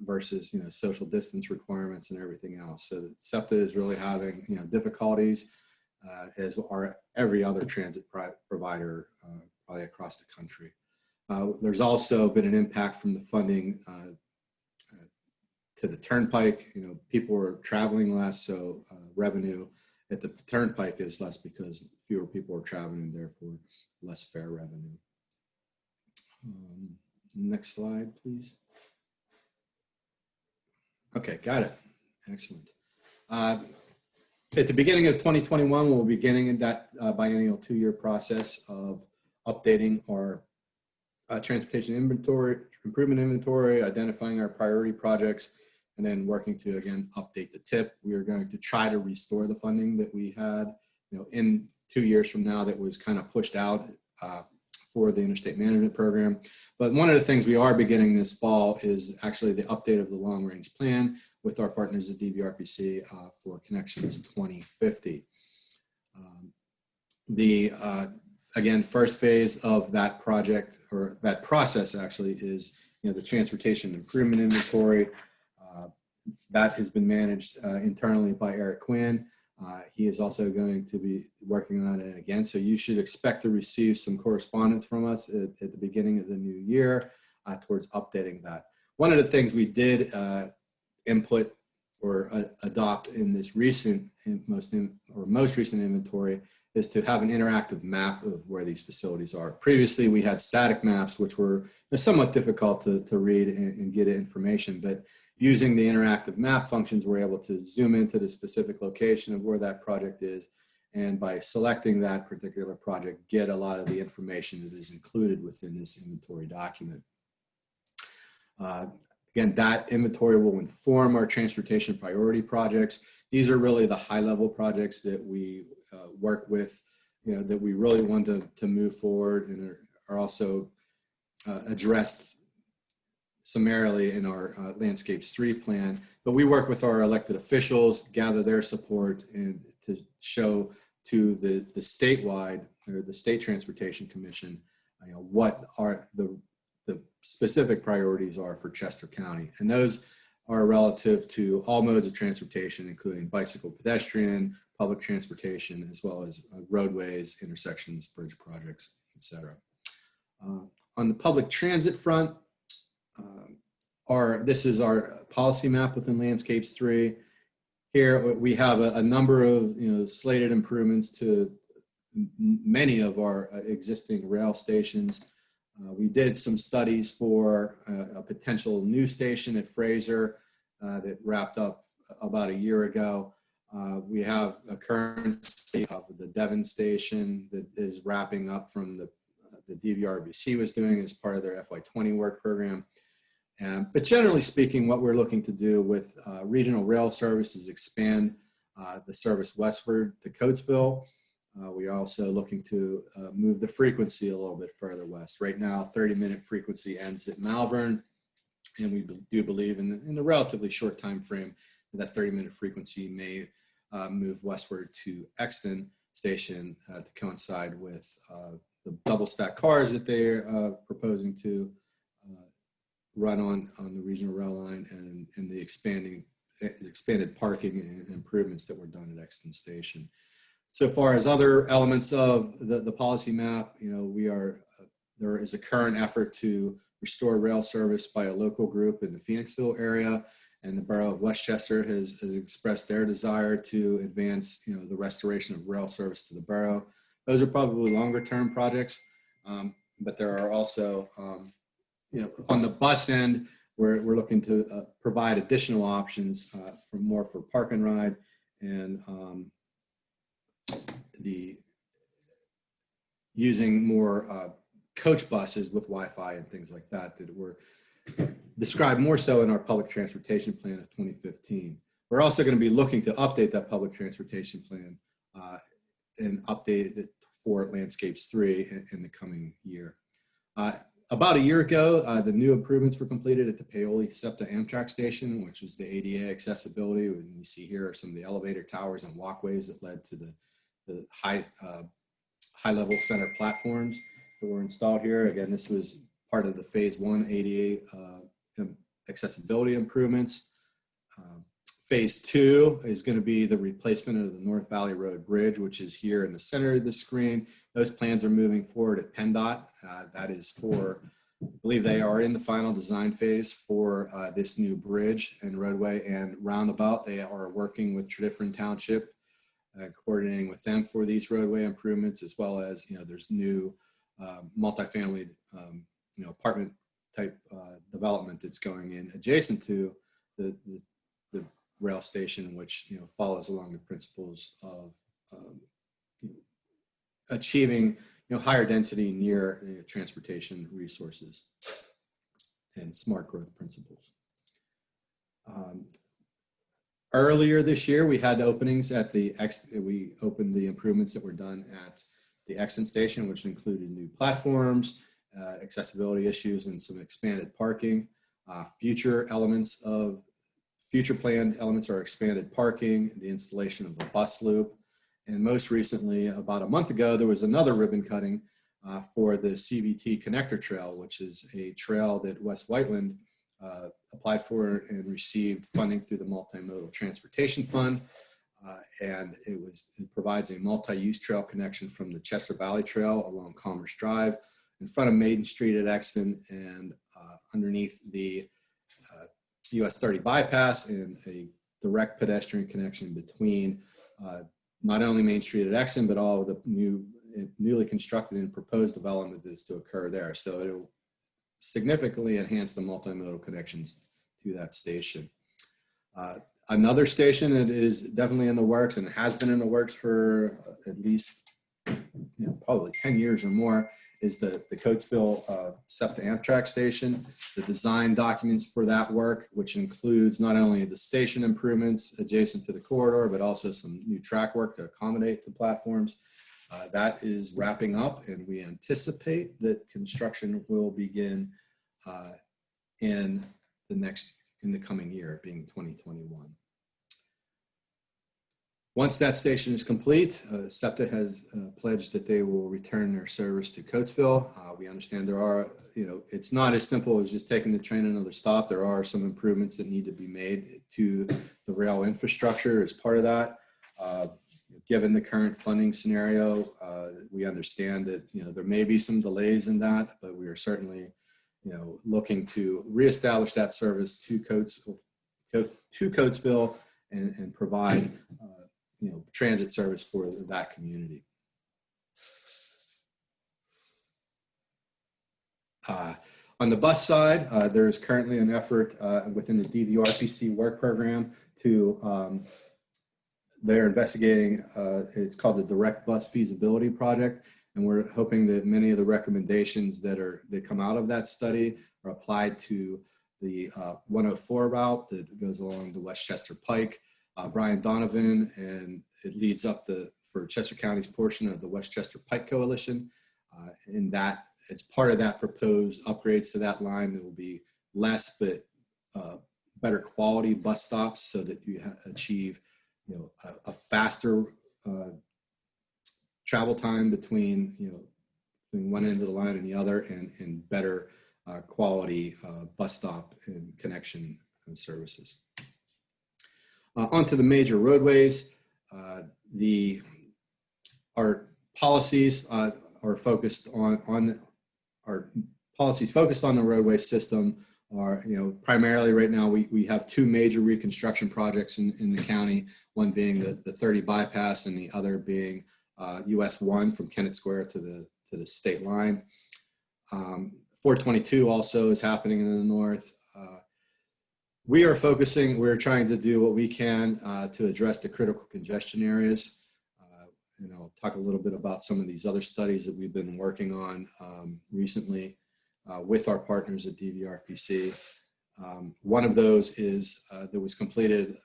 Versus social distance requirements and everything else. So SEPTA is really having difficulties, as are every other transit provider probably across the country. There's also been an impact from the funding to the turnpike. People are traveling less, so revenue at the turnpike is less because fewer people are traveling, and therefore less fare revenue. Next slide, please. Okay, got it. Excellent. At the beginning of 2021, we'll be beginning that biennial 2-year process of updating our transportation inventory, improvement inventory, identifying our priority projects, and then working to, again, update the TIP. We are going to try to restore the funding that we had, in 2 years from now, that was kind of pushed out for the Interstate Management Program. But one of the things we are beginning this fall is actually the update of the long range plan with our partners at DVRPC for Connections 2050. Again, first phase of that project, or that process actually, is the transportation improvement inventory. That has been managed internally by Eric Quinn. He is also going to be working on it again. So you should expect to receive some correspondence from us at the beginning of the new year towards updating that. One of the things we did input or adopt in this most recent inventory is to have an interactive map of where these facilities are. Previously, we had static maps, which were somewhat difficult to read and get information, but using the interactive map functions, we're able to zoom into the specific location of where that project is, and by selecting that particular project, get a lot of the information that is included within this inventory document. Again, that inventory will inform our transportation priority projects. These are really the high-level projects that we work with, that we really want to move forward, and are also addressed summarily in our Landscapes 3 plan. But we work with our elected officials, gather their support, and to show to the statewide, or the State Transportation Commission, what are the specific priorities are for Chester County. And those are relative to all modes of transportation, including bicycle, pedestrian, public transportation, as well as roadways, intersections, bridge projects, etc. On the public transit front, this is our policy map within Landscapes 3. Here we have a number of slated improvements to many of our existing rail stations. We did some studies for a potential new station at Fraser that wrapped up about a year ago. We have a current state of the Devon station that is wrapping up from the DVRBC was doing as part of their FY20 work program. But generally speaking, what we're looking to do with regional rail service is expand the service westward to Coatesville. We are also looking to move the frequency a little bit further west. Right now, 30-minute frequency ends at Malvern, and we do believe in a relatively short time frame that 30-minute frequency may move westward to Exton Station to coincide with the double-stack cars that they're proposing to run on the regional rail line, and the expanded parking and improvements that were done at Exton Station. So far as other elements of the policy map, there is a current effort to restore rail service by a local group in the Phoenixville area, and the borough of Westchester has expressed their desire to advance the restoration of rail service to the borough. Those are probably longer term projects, but there are also on the bus end, we're looking to provide additional options for park and ride, and using more coach buses with Wi-Fi and things like that were described more so in our public transportation plan of 2015. We're also going to be looking to update that public transportation plan and update it for Landscapes 3 in the coming year. About a year ago, the new improvements were completed at the Paoli SEPTA Amtrak station, which was the ADA accessibility. And you see here are some of the elevator towers and walkways that led to the high-level center platforms that were installed here. Again, this was part of the Phase 1 ADA accessibility improvements. Phase 2 is going to be the replacement of the North Valley Road Bridge, which is here in the center of the screen. Those plans are moving forward at PennDOT. That is for, I believe they are in the final design phase for this new bridge and roadway and roundabout. They are working with Tredyffrin Township, coordinating with them for these roadway improvements, as well as, there's new multifamily, apartment type development that's going in adjacent to the rail station, which follows along the principles of achieving higher density near transportation resources and smart growth principles. Earlier this year, we had openings at we opened the improvements that were done at the Exton Station, which included new platforms, accessibility issues, and some expanded parking. Future planned elements are expanded parking, the installation of a bus loop, and most recently, about a month ago, there was another ribbon cutting for the CVT Connector Trail, which is a trail that West Whiteland applied for and received funding through the Multimodal Transportation Fund. And it provides a multi-use trail connection from the Chester Valley Trail along Commerce Drive in front of Maiden Street at Exton and underneath the US 30 bypass, and a direct pedestrian connection between not only Main Street at Exton, but all of the newly constructed and proposed development that is to occur there. So it'll significantly enhance the multimodal connections to that station. Another station that is definitely in the works and has been in the works for at least probably 10 years or more is the Coatesville SEPTA Amtrak station. The design documents for that work, which includes not only the station improvements adjacent to the corridor, but also some new track work to accommodate the platforms. That is wrapping up, and we anticipate that construction will begin in the coming year, being 2021. Once that station is complete, SEPTA has pledged that they will return their service to Coatesville. We understand there are it's not as simple as just taking the train another stop. There are some improvements that need to be made to the rail infrastructure as part of that. Given the current funding scenario, we understand that, there may be some delays in that, but we are certainly, looking to reestablish that service to Coatesville and provide, transit service for that community. On the bus side, there is currently an effort within the DVRPC work program to, they're investigating, it's called the Direct Bus Feasibility Project. And we're hoping that many of the recommendations that come out of that study are applied to the 104 route that goes along the Westchester Pike. Brian Donovan, and it leads up for Chester County's portion of the Westchester Pike Coalition. In that, as part of that proposed upgrades to that line, there will be less but better quality bus stops so that you achieve a faster travel time between one end of the line and the other, and better quality bus stop and connection and services. Onto the major roadways. Our policies are focused on our policies focused on the roadway system are, primarily right now we have two major reconstruction projects in the county, one being the 30 bypass and the other being US 1 from Kennett Square to the state line. 422 also is happening in the north. We're trying to do what we can to address the critical congestion areas. I'll talk a little bit about some of these other studies that we've been working on recently with our partners at DVRPC. One of those is that was completed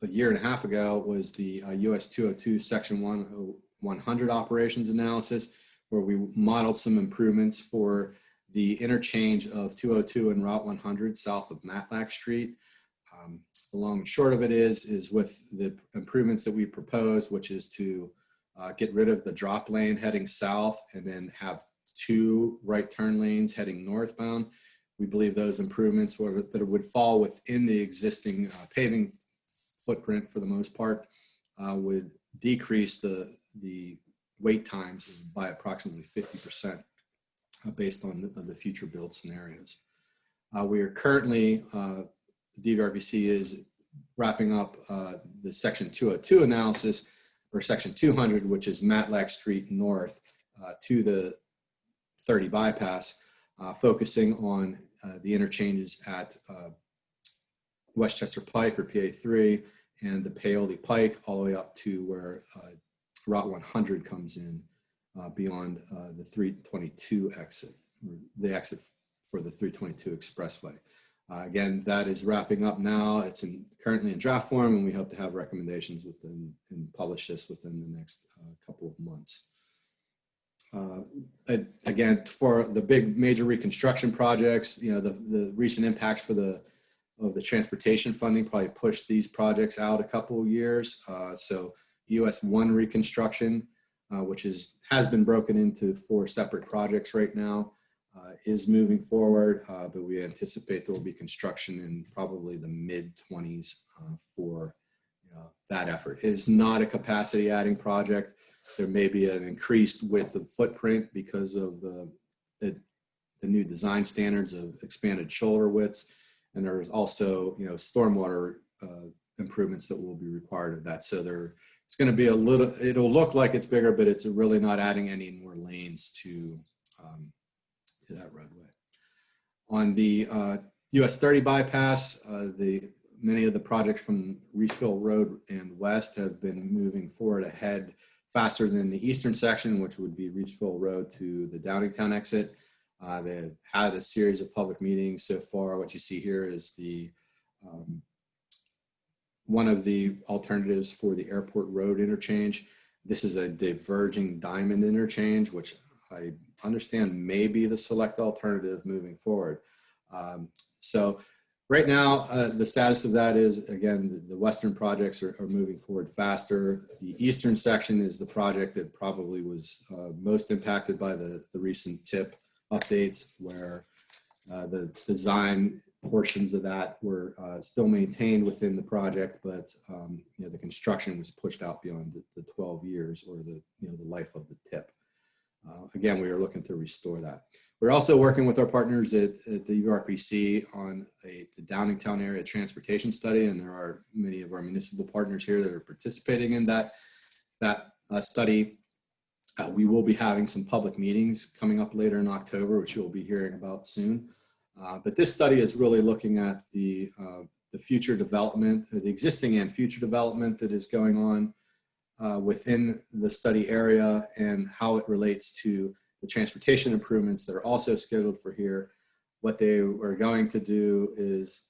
a year and a half ago was the US 202 Section 100 operations analysis, where we modeled some improvements for the interchange of 202 and Route 100 south of Matlack Street. The long and short of it is with the improvements that we propose, which is to get rid of the drop lane heading south and then have two right turn lanes heading northbound. We believe those improvements that would fall within the existing paving footprint for the most part would decrease the wait times by approximately 50% based on the future build scenarios. We are currently, the DVRPC is wrapping up the Section 202 analysis, or Section 200, which is Matlack Street north to the 30 bypass, focusing on the interchanges at Westchester Pike or PA3 and the Paoli Pike all the way up to where Route 100 comes in beyond the 322 exit, or the exit for the 322 expressway. Again, that is wrapping up now. It's currently in draft form, and we hope to have recommendations and publish this within the next couple of months. Again, for the big major reconstruction projects, the recent impacts of the transportation funding probably pushed these projects out a couple of years. So US 1 reconstruction, which has been broken into 4 separate projects right now, is moving forward, but we anticipate there will be construction in probably the mid-20s for that effort. It is not a capacity adding project. There may be an increased width of footprint because of the new design standards of expanded shoulder widths, and there's also stormwater improvements that will be required of that. So it's going to be it'll look like it's bigger, but it's really not adding any more lanes to that roadway. On the US 30 bypass, many of the projects from Reeseville Road and west have been moving forward ahead faster than the eastern section, which would be Reeseville Road to the Downingtown exit. They've had a series of public meetings so far. What you see here is one of the alternatives for the Airport Road interchange. This is a diverging diamond interchange, which I understand may be the select alternative moving forward. So right now, the status of that is, again, the western projects are moving forward faster. The eastern section is the project that probably was most impacted by the recent tip updates where the design portions of that were still maintained within the project, but the construction was pushed out beyond the 12 years or the life of the tip. Again, we are looking to restore that. We're also working with our partners at the URPC on the Downingtown area transportation study, and there are many of our municipal partners here that are participating in that study. We will be having some public meetings coming up later in October, which you'll be hearing about soon. But this study is really looking at the future development, the existing and future development that is going on within the study area and how it relates to the transportation improvements that are also scheduled for here. What they are going to do is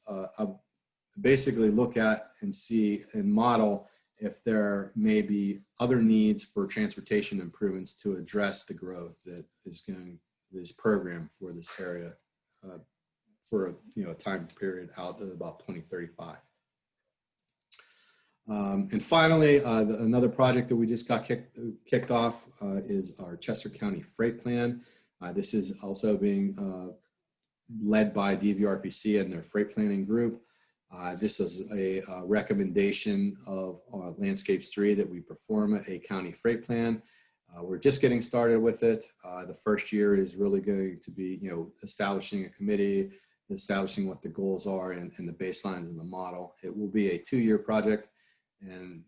basically look at and see and model if there may be other needs for transportation improvements to address the growth that is programmed for this area for a time period out to about 2035. And finally, another project that we just got kicked off is our Chester County Freight Plan. This is also being led by DVRPC and their freight planning group. This is a recommendation of Landscapes 3 that we perform a county freight plan. We're just getting started with it. The first year is really going to be, establishing a committee, establishing what the goals are and the baselines and the model. It will be a 2-year project. And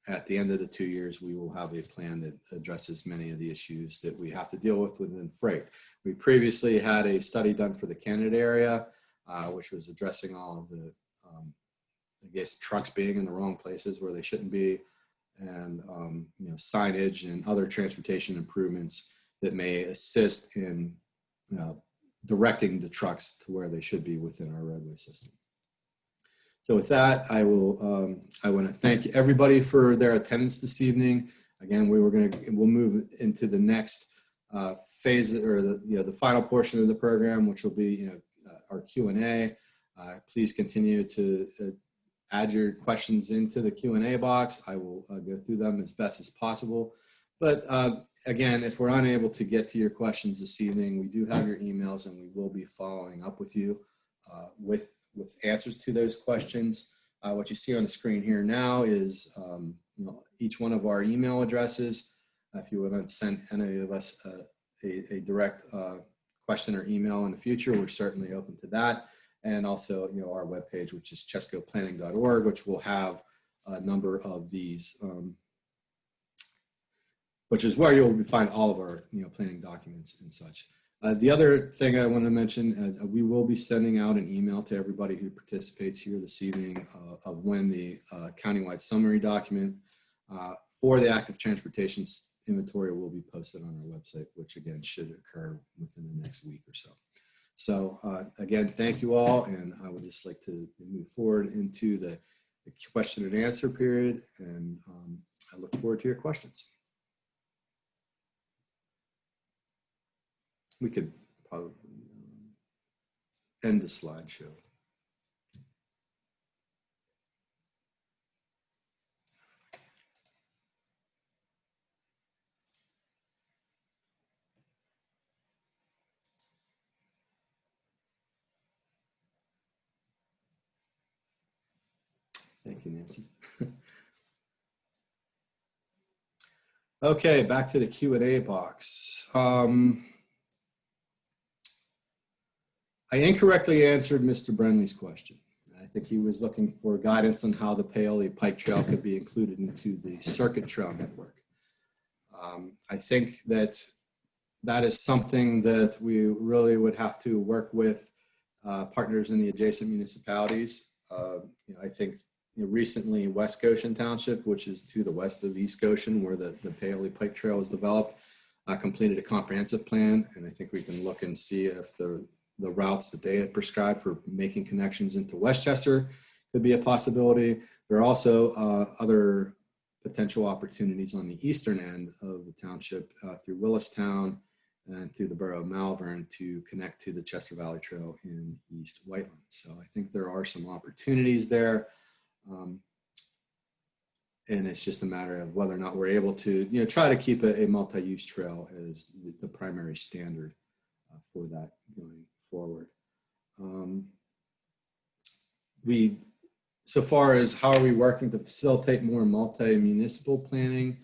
at the end of the 2 years, we will have a plan that addresses many of the issues that we have to deal with within freight. We previously had a study done for the Canada area, which was addressing all of the, trucks being in the wrong places where they shouldn't be, and signage and other transportation improvements that may assist in directing the trucks to where they should be within our roadway system. So with that, I want to thank everybody for their attendance this evening. Again, we'll move into the next phase, or the final portion of the program, which will be our Q&A. Please continue to add your questions into the Q&A box. I will go through them as best as possible. But again, if we're unable to get to your questions this evening, we do have your emails, and we will be following up with you with answers to those questions. What you see on the screen here now is each one of our email addresses. If you want to send any of us a direct question or email in the future, we're certainly open to that. And also, our webpage, which is chescoplanning.org, which will have a number of these, which is where you'll find all of our planning documents and such. The other thing I want to mention is we will be sending out an email to everybody who participates here this evening of when the countywide summary document for the active transportation inventory will be posted on our website, which again should occur within the next week or so. So again, thank you all, and I would just like to move forward into the question and answer period, and I look forward to your questions. We could probably end the slideshow. Thank you, Nancy. Okay, back to the Q&A box. I incorrectly answered Mr. Brenly's question. I think he was looking for guidance on how the Paoli Pike Trail could be included into the circuit trail network. I think that is something that we really would have to work with partners in the adjacent municipalities. I think recently West Goshen Township, which is to the west of East Goshen, where the Paoli Pike Trail is developed, completed a comprehensive plan, and I think we can look and see if the routes that they had prescribed for making connections into Westchester could be a possibility. There are also other potential opportunities on the eastern end of the township through Willistown and through the borough of Malvern to connect to the Chester Valley Trail in East Whiteland. So I think there are some opportunities there. And it's just a matter of whether or not we're able to try to keep a multi-use trail as the primary standard for that going forward. So far as how are we working to facilitate more multi-municipal planning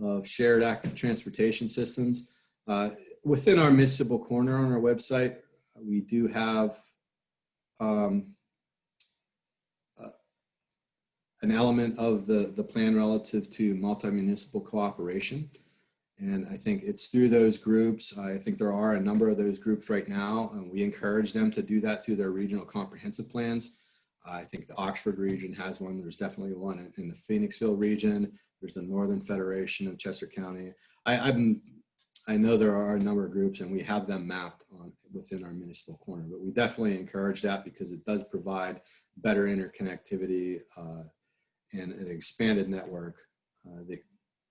of shared active transportation systems, within our municipal corner on our website, we do have an element of the plan relative to multi-municipal cooperation. And I think it's through those groups. I think there are a number of those groups right now, and we encourage them to do that through their regional comprehensive plans. I think the Oxford region has one. There's definitely one in the Phoenixville region. There's the Northern Federation of Chester County. I know there are a number of groups, and we have them mapped within our municipal corner, but we definitely encourage that because it does provide better interconnectivity and an expanded network.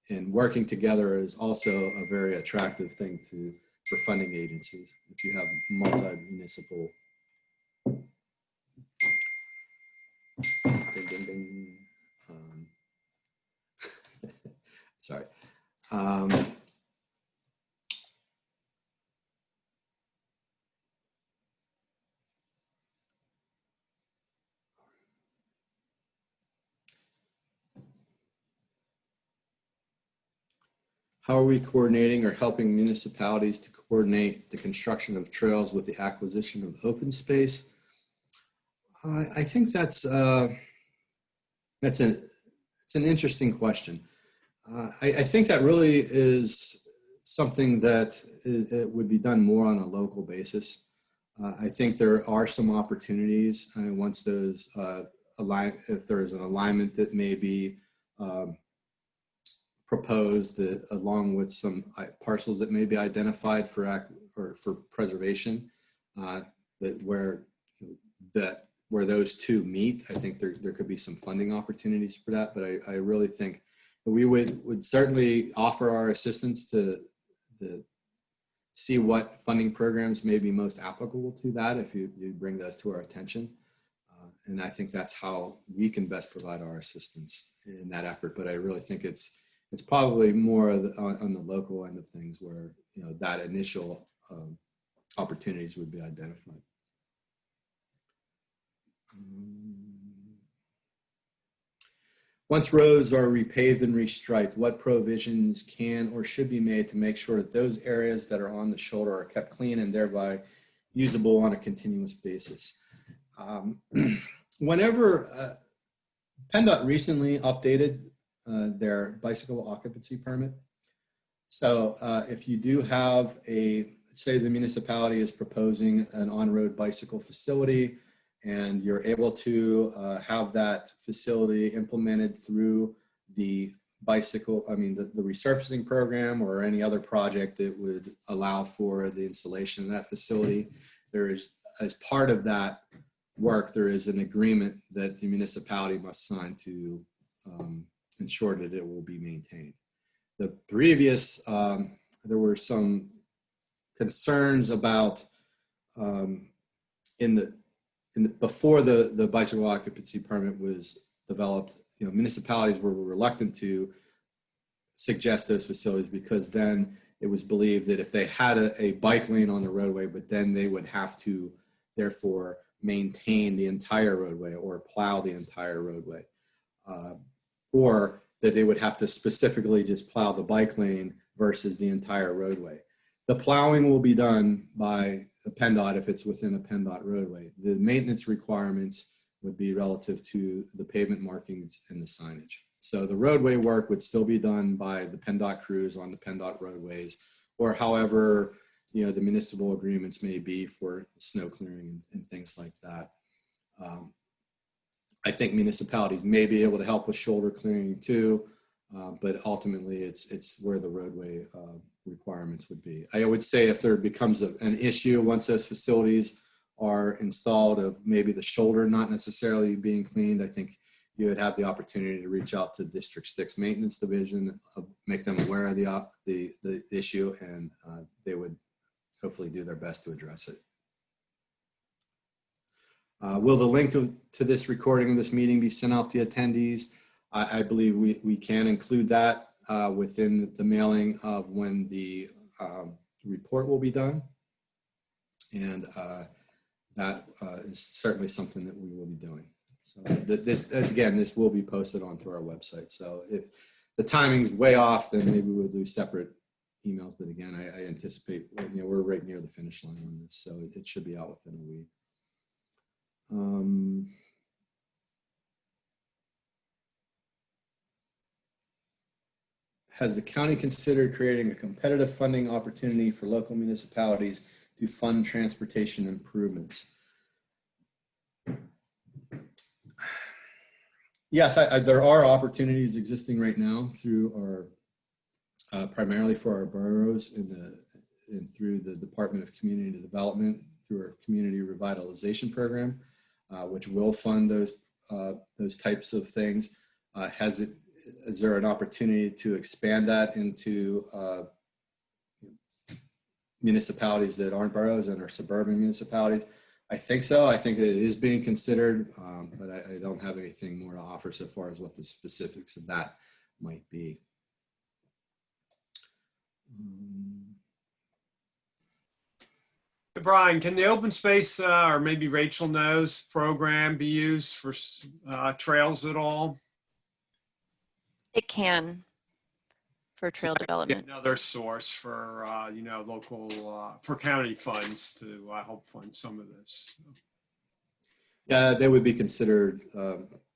And working together is also a very attractive thing for funding agencies. If you have multi-municipal, ding, ding, ding. Sorry. How are we coordinating or helping municipalities to coordinate the construction of trails with the acquisition of open space? I think it's an interesting question. I think that really is something that it would be done more on a local basis. I think there are some opportunities once those if there is an alignment that may be proposed along with some parcels that may be identified for preservation, where those two meet. I think there could be some funding opportunities for that, but I really think we would certainly offer our assistance to see what funding programs may be most applicable to that if you bring those to our attention. And I think that's how we can best provide our assistance in that effort. But I really think it's probably more on the local end of things where that initial opportunities would be identified. Once roads are repaved and restriped, what provisions can or should be made to make sure that those areas that are on the shoulder are kept clean and thereby usable on a continuous basis? Whenever PennDOT recently updated their bicycle occupancy permit. So if you do have say the municipality is proposing an on-road bicycle facility and you're able to have that facility implemented through the the resurfacing program or any other project that would allow for the installation of that facility, there is, as part of that work, there is an agreement that the municipality must sign to ensure that it will be maintained. The previous, there were some concerns about before the bicycle occupancy permit was developed, municipalities were reluctant to suggest those facilities because then it was believed that if they had a bike lane on the roadway, but then they would have to therefore maintain the entire roadway or plow the entire roadway. Or that they would have to specifically just plow the bike lane versus the entire roadway. The plowing will be done by the PennDOT if it's within a PennDOT roadway. The maintenance requirements would be relative to the pavement markings and the signage. So the roadway work would still be done by the PennDOT crews on the PennDOT roadways, or however the municipal agreements may be for snow clearing and things like that. I think municipalities may be able to help with shoulder clearing too, but ultimately it's where the roadway requirements would be. I would say if there becomes an issue once those facilities are installed of maybe the shoulder not necessarily being cleaned, I think you would have the opportunity to reach out to District 6 Maintenance Division, make them aware of the issue, and they would hopefully do their best to address it. Will the link to this recording of this meeting be sent out to attendees? I believe we can include that within the mailing of when the report will be done. And that is certainly something that we will be doing. So this will be posted onto our website. So if the timing's way off, then maybe we'll do separate emails. But again, I anticipate, we're right near the finish line on this, so it should be out within a week. Has the county considered creating a competitive funding opportunity for local municipalities to fund transportation improvements? Yes, there are opportunities existing right now through our, primarily for our boroughs and through the Department of Community Development, through our Community Revitalization Program, which will fund those types of things. Is there an opportunity to expand that into municipalities that aren't boroughs and are suburban municipalities? I think so. I think it is being considered, but I don't have anything more to offer so far as what the specifics of that might be. Brian, can the open space, or maybe Rachel knows, program be used for trails at all? It can for trail development. Another source for, local, for county funds to help fund some of this. Yeah, they would be considered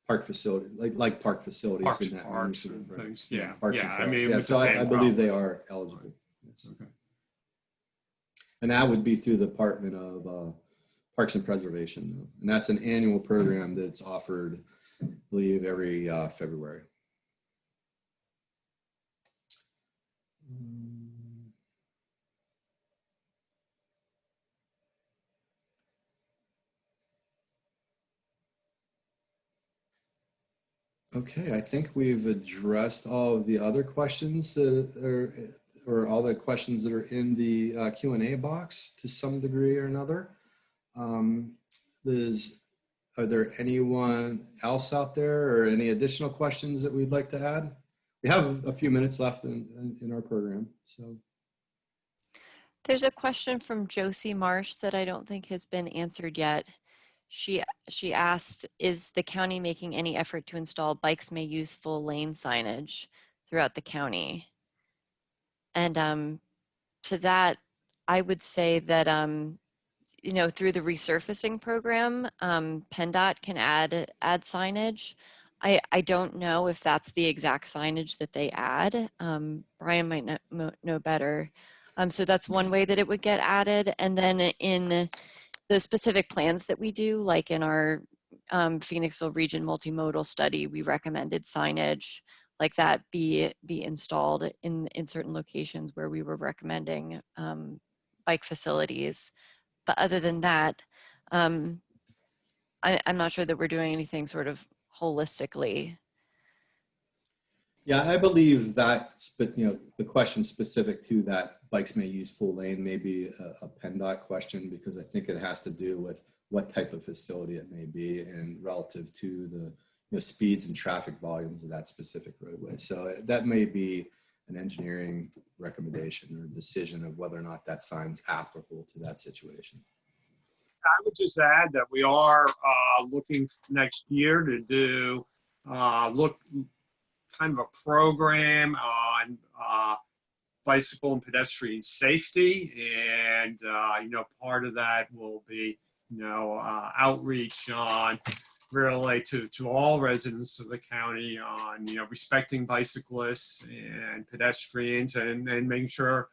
park facility, like park facilities Parks, in that parks and things. Yeah, parks yeah. and trails. So I believe they are eligible. Yes. Okay. And that would be through the Department of Parks and Preservation, and that's an annual program that's offered, I believe, every February. Okay, I think we've addressed all of the other questions that are, or all the questions that are in the Q&A box to some degree or another. Are there anyone else out there or any additional questions that we'd like to add? We have a few minutes left in our program, so. There's a question from Josie Marsh that I don't think has been answered yet. She asked, is the county making any effort to install bikes may use full lane signage throughout the county? And to that, I would say that, through the resurfacing program, PennDOT can add signage. I don't know if that's the exact signage that they add. Brian might know better. So that's one way that it would get added. And then in the specific plans that we do, like in our Phoenixville region multimodal study, we recommended signage like that be installed in certain locations where we were recommending bike facilities. But other than that, I'm not sure that we're doing anything sort of holistically. Yeah, I believe that, but the question specific to that bikes may use full lane may be a PennDOT question, because I think it has to do with what type of facility it may be and relative to the speeds and traffic volumes of that specific roadway. So that may be an engineering recommendation or decision of whether or not that sign's applicable to that situation. I would just add that we are looking next year to do kind of a program on bicycle and pedestrian safety, and part of that will be outreach on really to all residents of the county on respecting bicyclists and pedestrians, and making sure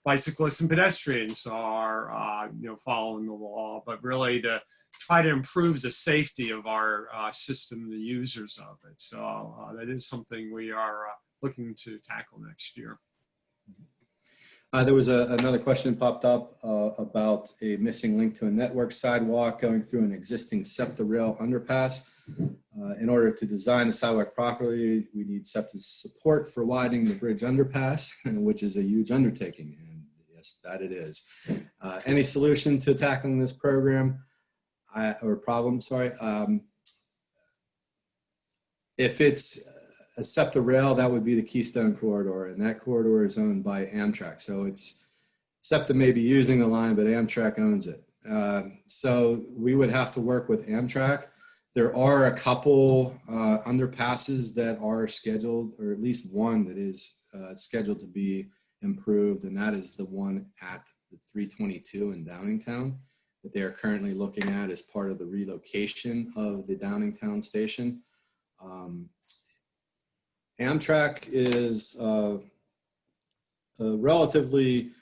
bicyclists and pedestrians are following the law, but really to try to improve the safety of our system, the users of it. So that is something we are looking to tackle next year. There was another question popped up about a missing link to a network sidewalk going through an existing SEPTA rail underpass. In order to design the sidewalk properly, we need SEPTA's support for widening the bridge underpass, which is a huge undertaking. And yes, that it is. Any solution to tackling this problem, if it's a SEPTA rail, that would be the Keystone Corridor, and that corridor is owned by Amtrak. So it's SEPTA may be using the line, but Amtrak owns it. So we would have to work with Amtrak. There are a couple underpasses that are scheduled, or at least one that is scheduled to be improved, and that is the one at the 322 in Downingtown that they are currently looking at as part of the relocation of the Downingtown station. Amtrak is a relatively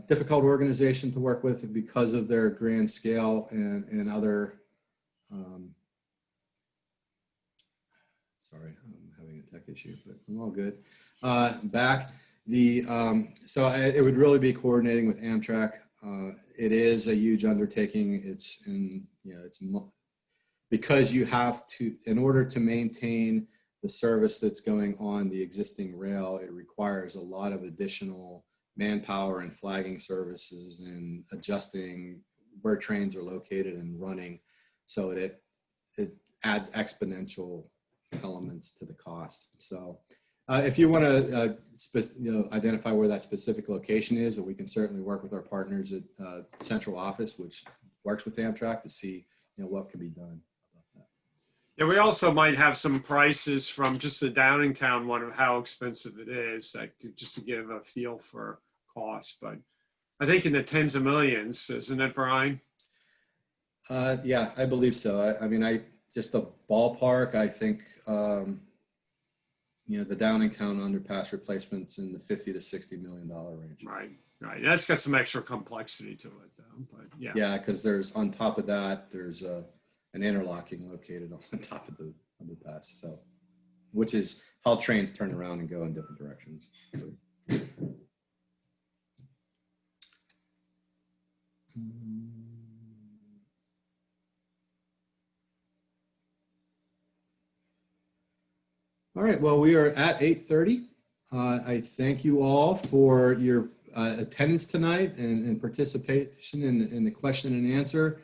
difficult organization to work with because of their grand scale and other sorry, I'm having a tech issue, but I'm all good. It would really be coordinating with Amtrak. It is a huge undertaking. Because you have to, in order to maintain the service that's going on the existing rail, it requires a lot of additional manpower and flagging services and adjusting where trains are located and running, so it adds exponential elements to the cost. So if you want to identify where that specific location is, we can certainly work with our partners at central office, which works with Amtrak, to see what can be done about that. Yeah, we also might have some prices from just the Downingtown one of how expensive it is, just to give a feel for cost. But I think in the tens of millions, isn't it, Brian? Yeah, I believe so. I mean, just a ballpark, I think, the Downingtown underpass replacements in the $50 to $60 million range. Right. That's got some extra complexity to it, though. But yeah. Yeah, because there's, on top of that, there's an interlocking located on top of the underpass, so, which is how trains turn around and go in different directions. All right, well, we are at 8:30. I thank you all for your attendance tonight and participation in the question and answer.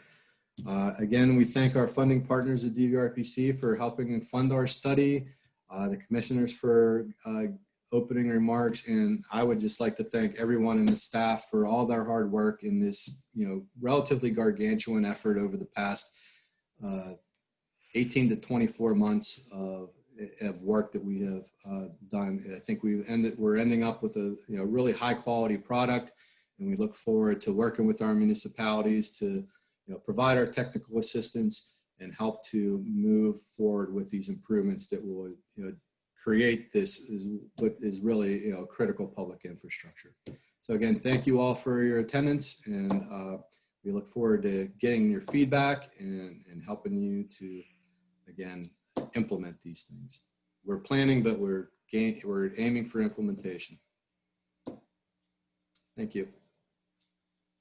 Again, we thank our funding partners at DVRPC for helping and fund our study, the commissioners for opening remarks, and I would just like to thank everyone in the staff for all their hard work in this, relatively gargantuan effort over the past 18 to 24 months of work that we have done. I think we're ending up with a really high quality product, and we look forward to working with our municipalities to provide our technical assistance and help to move forward with these improvements that will create what is really critical public infrastructure. So again, thank you all for your attendance, and we look forward to getting your feedback and helping you to, again, implement these things. We're planning, but we're aiming for implementation. Thank you.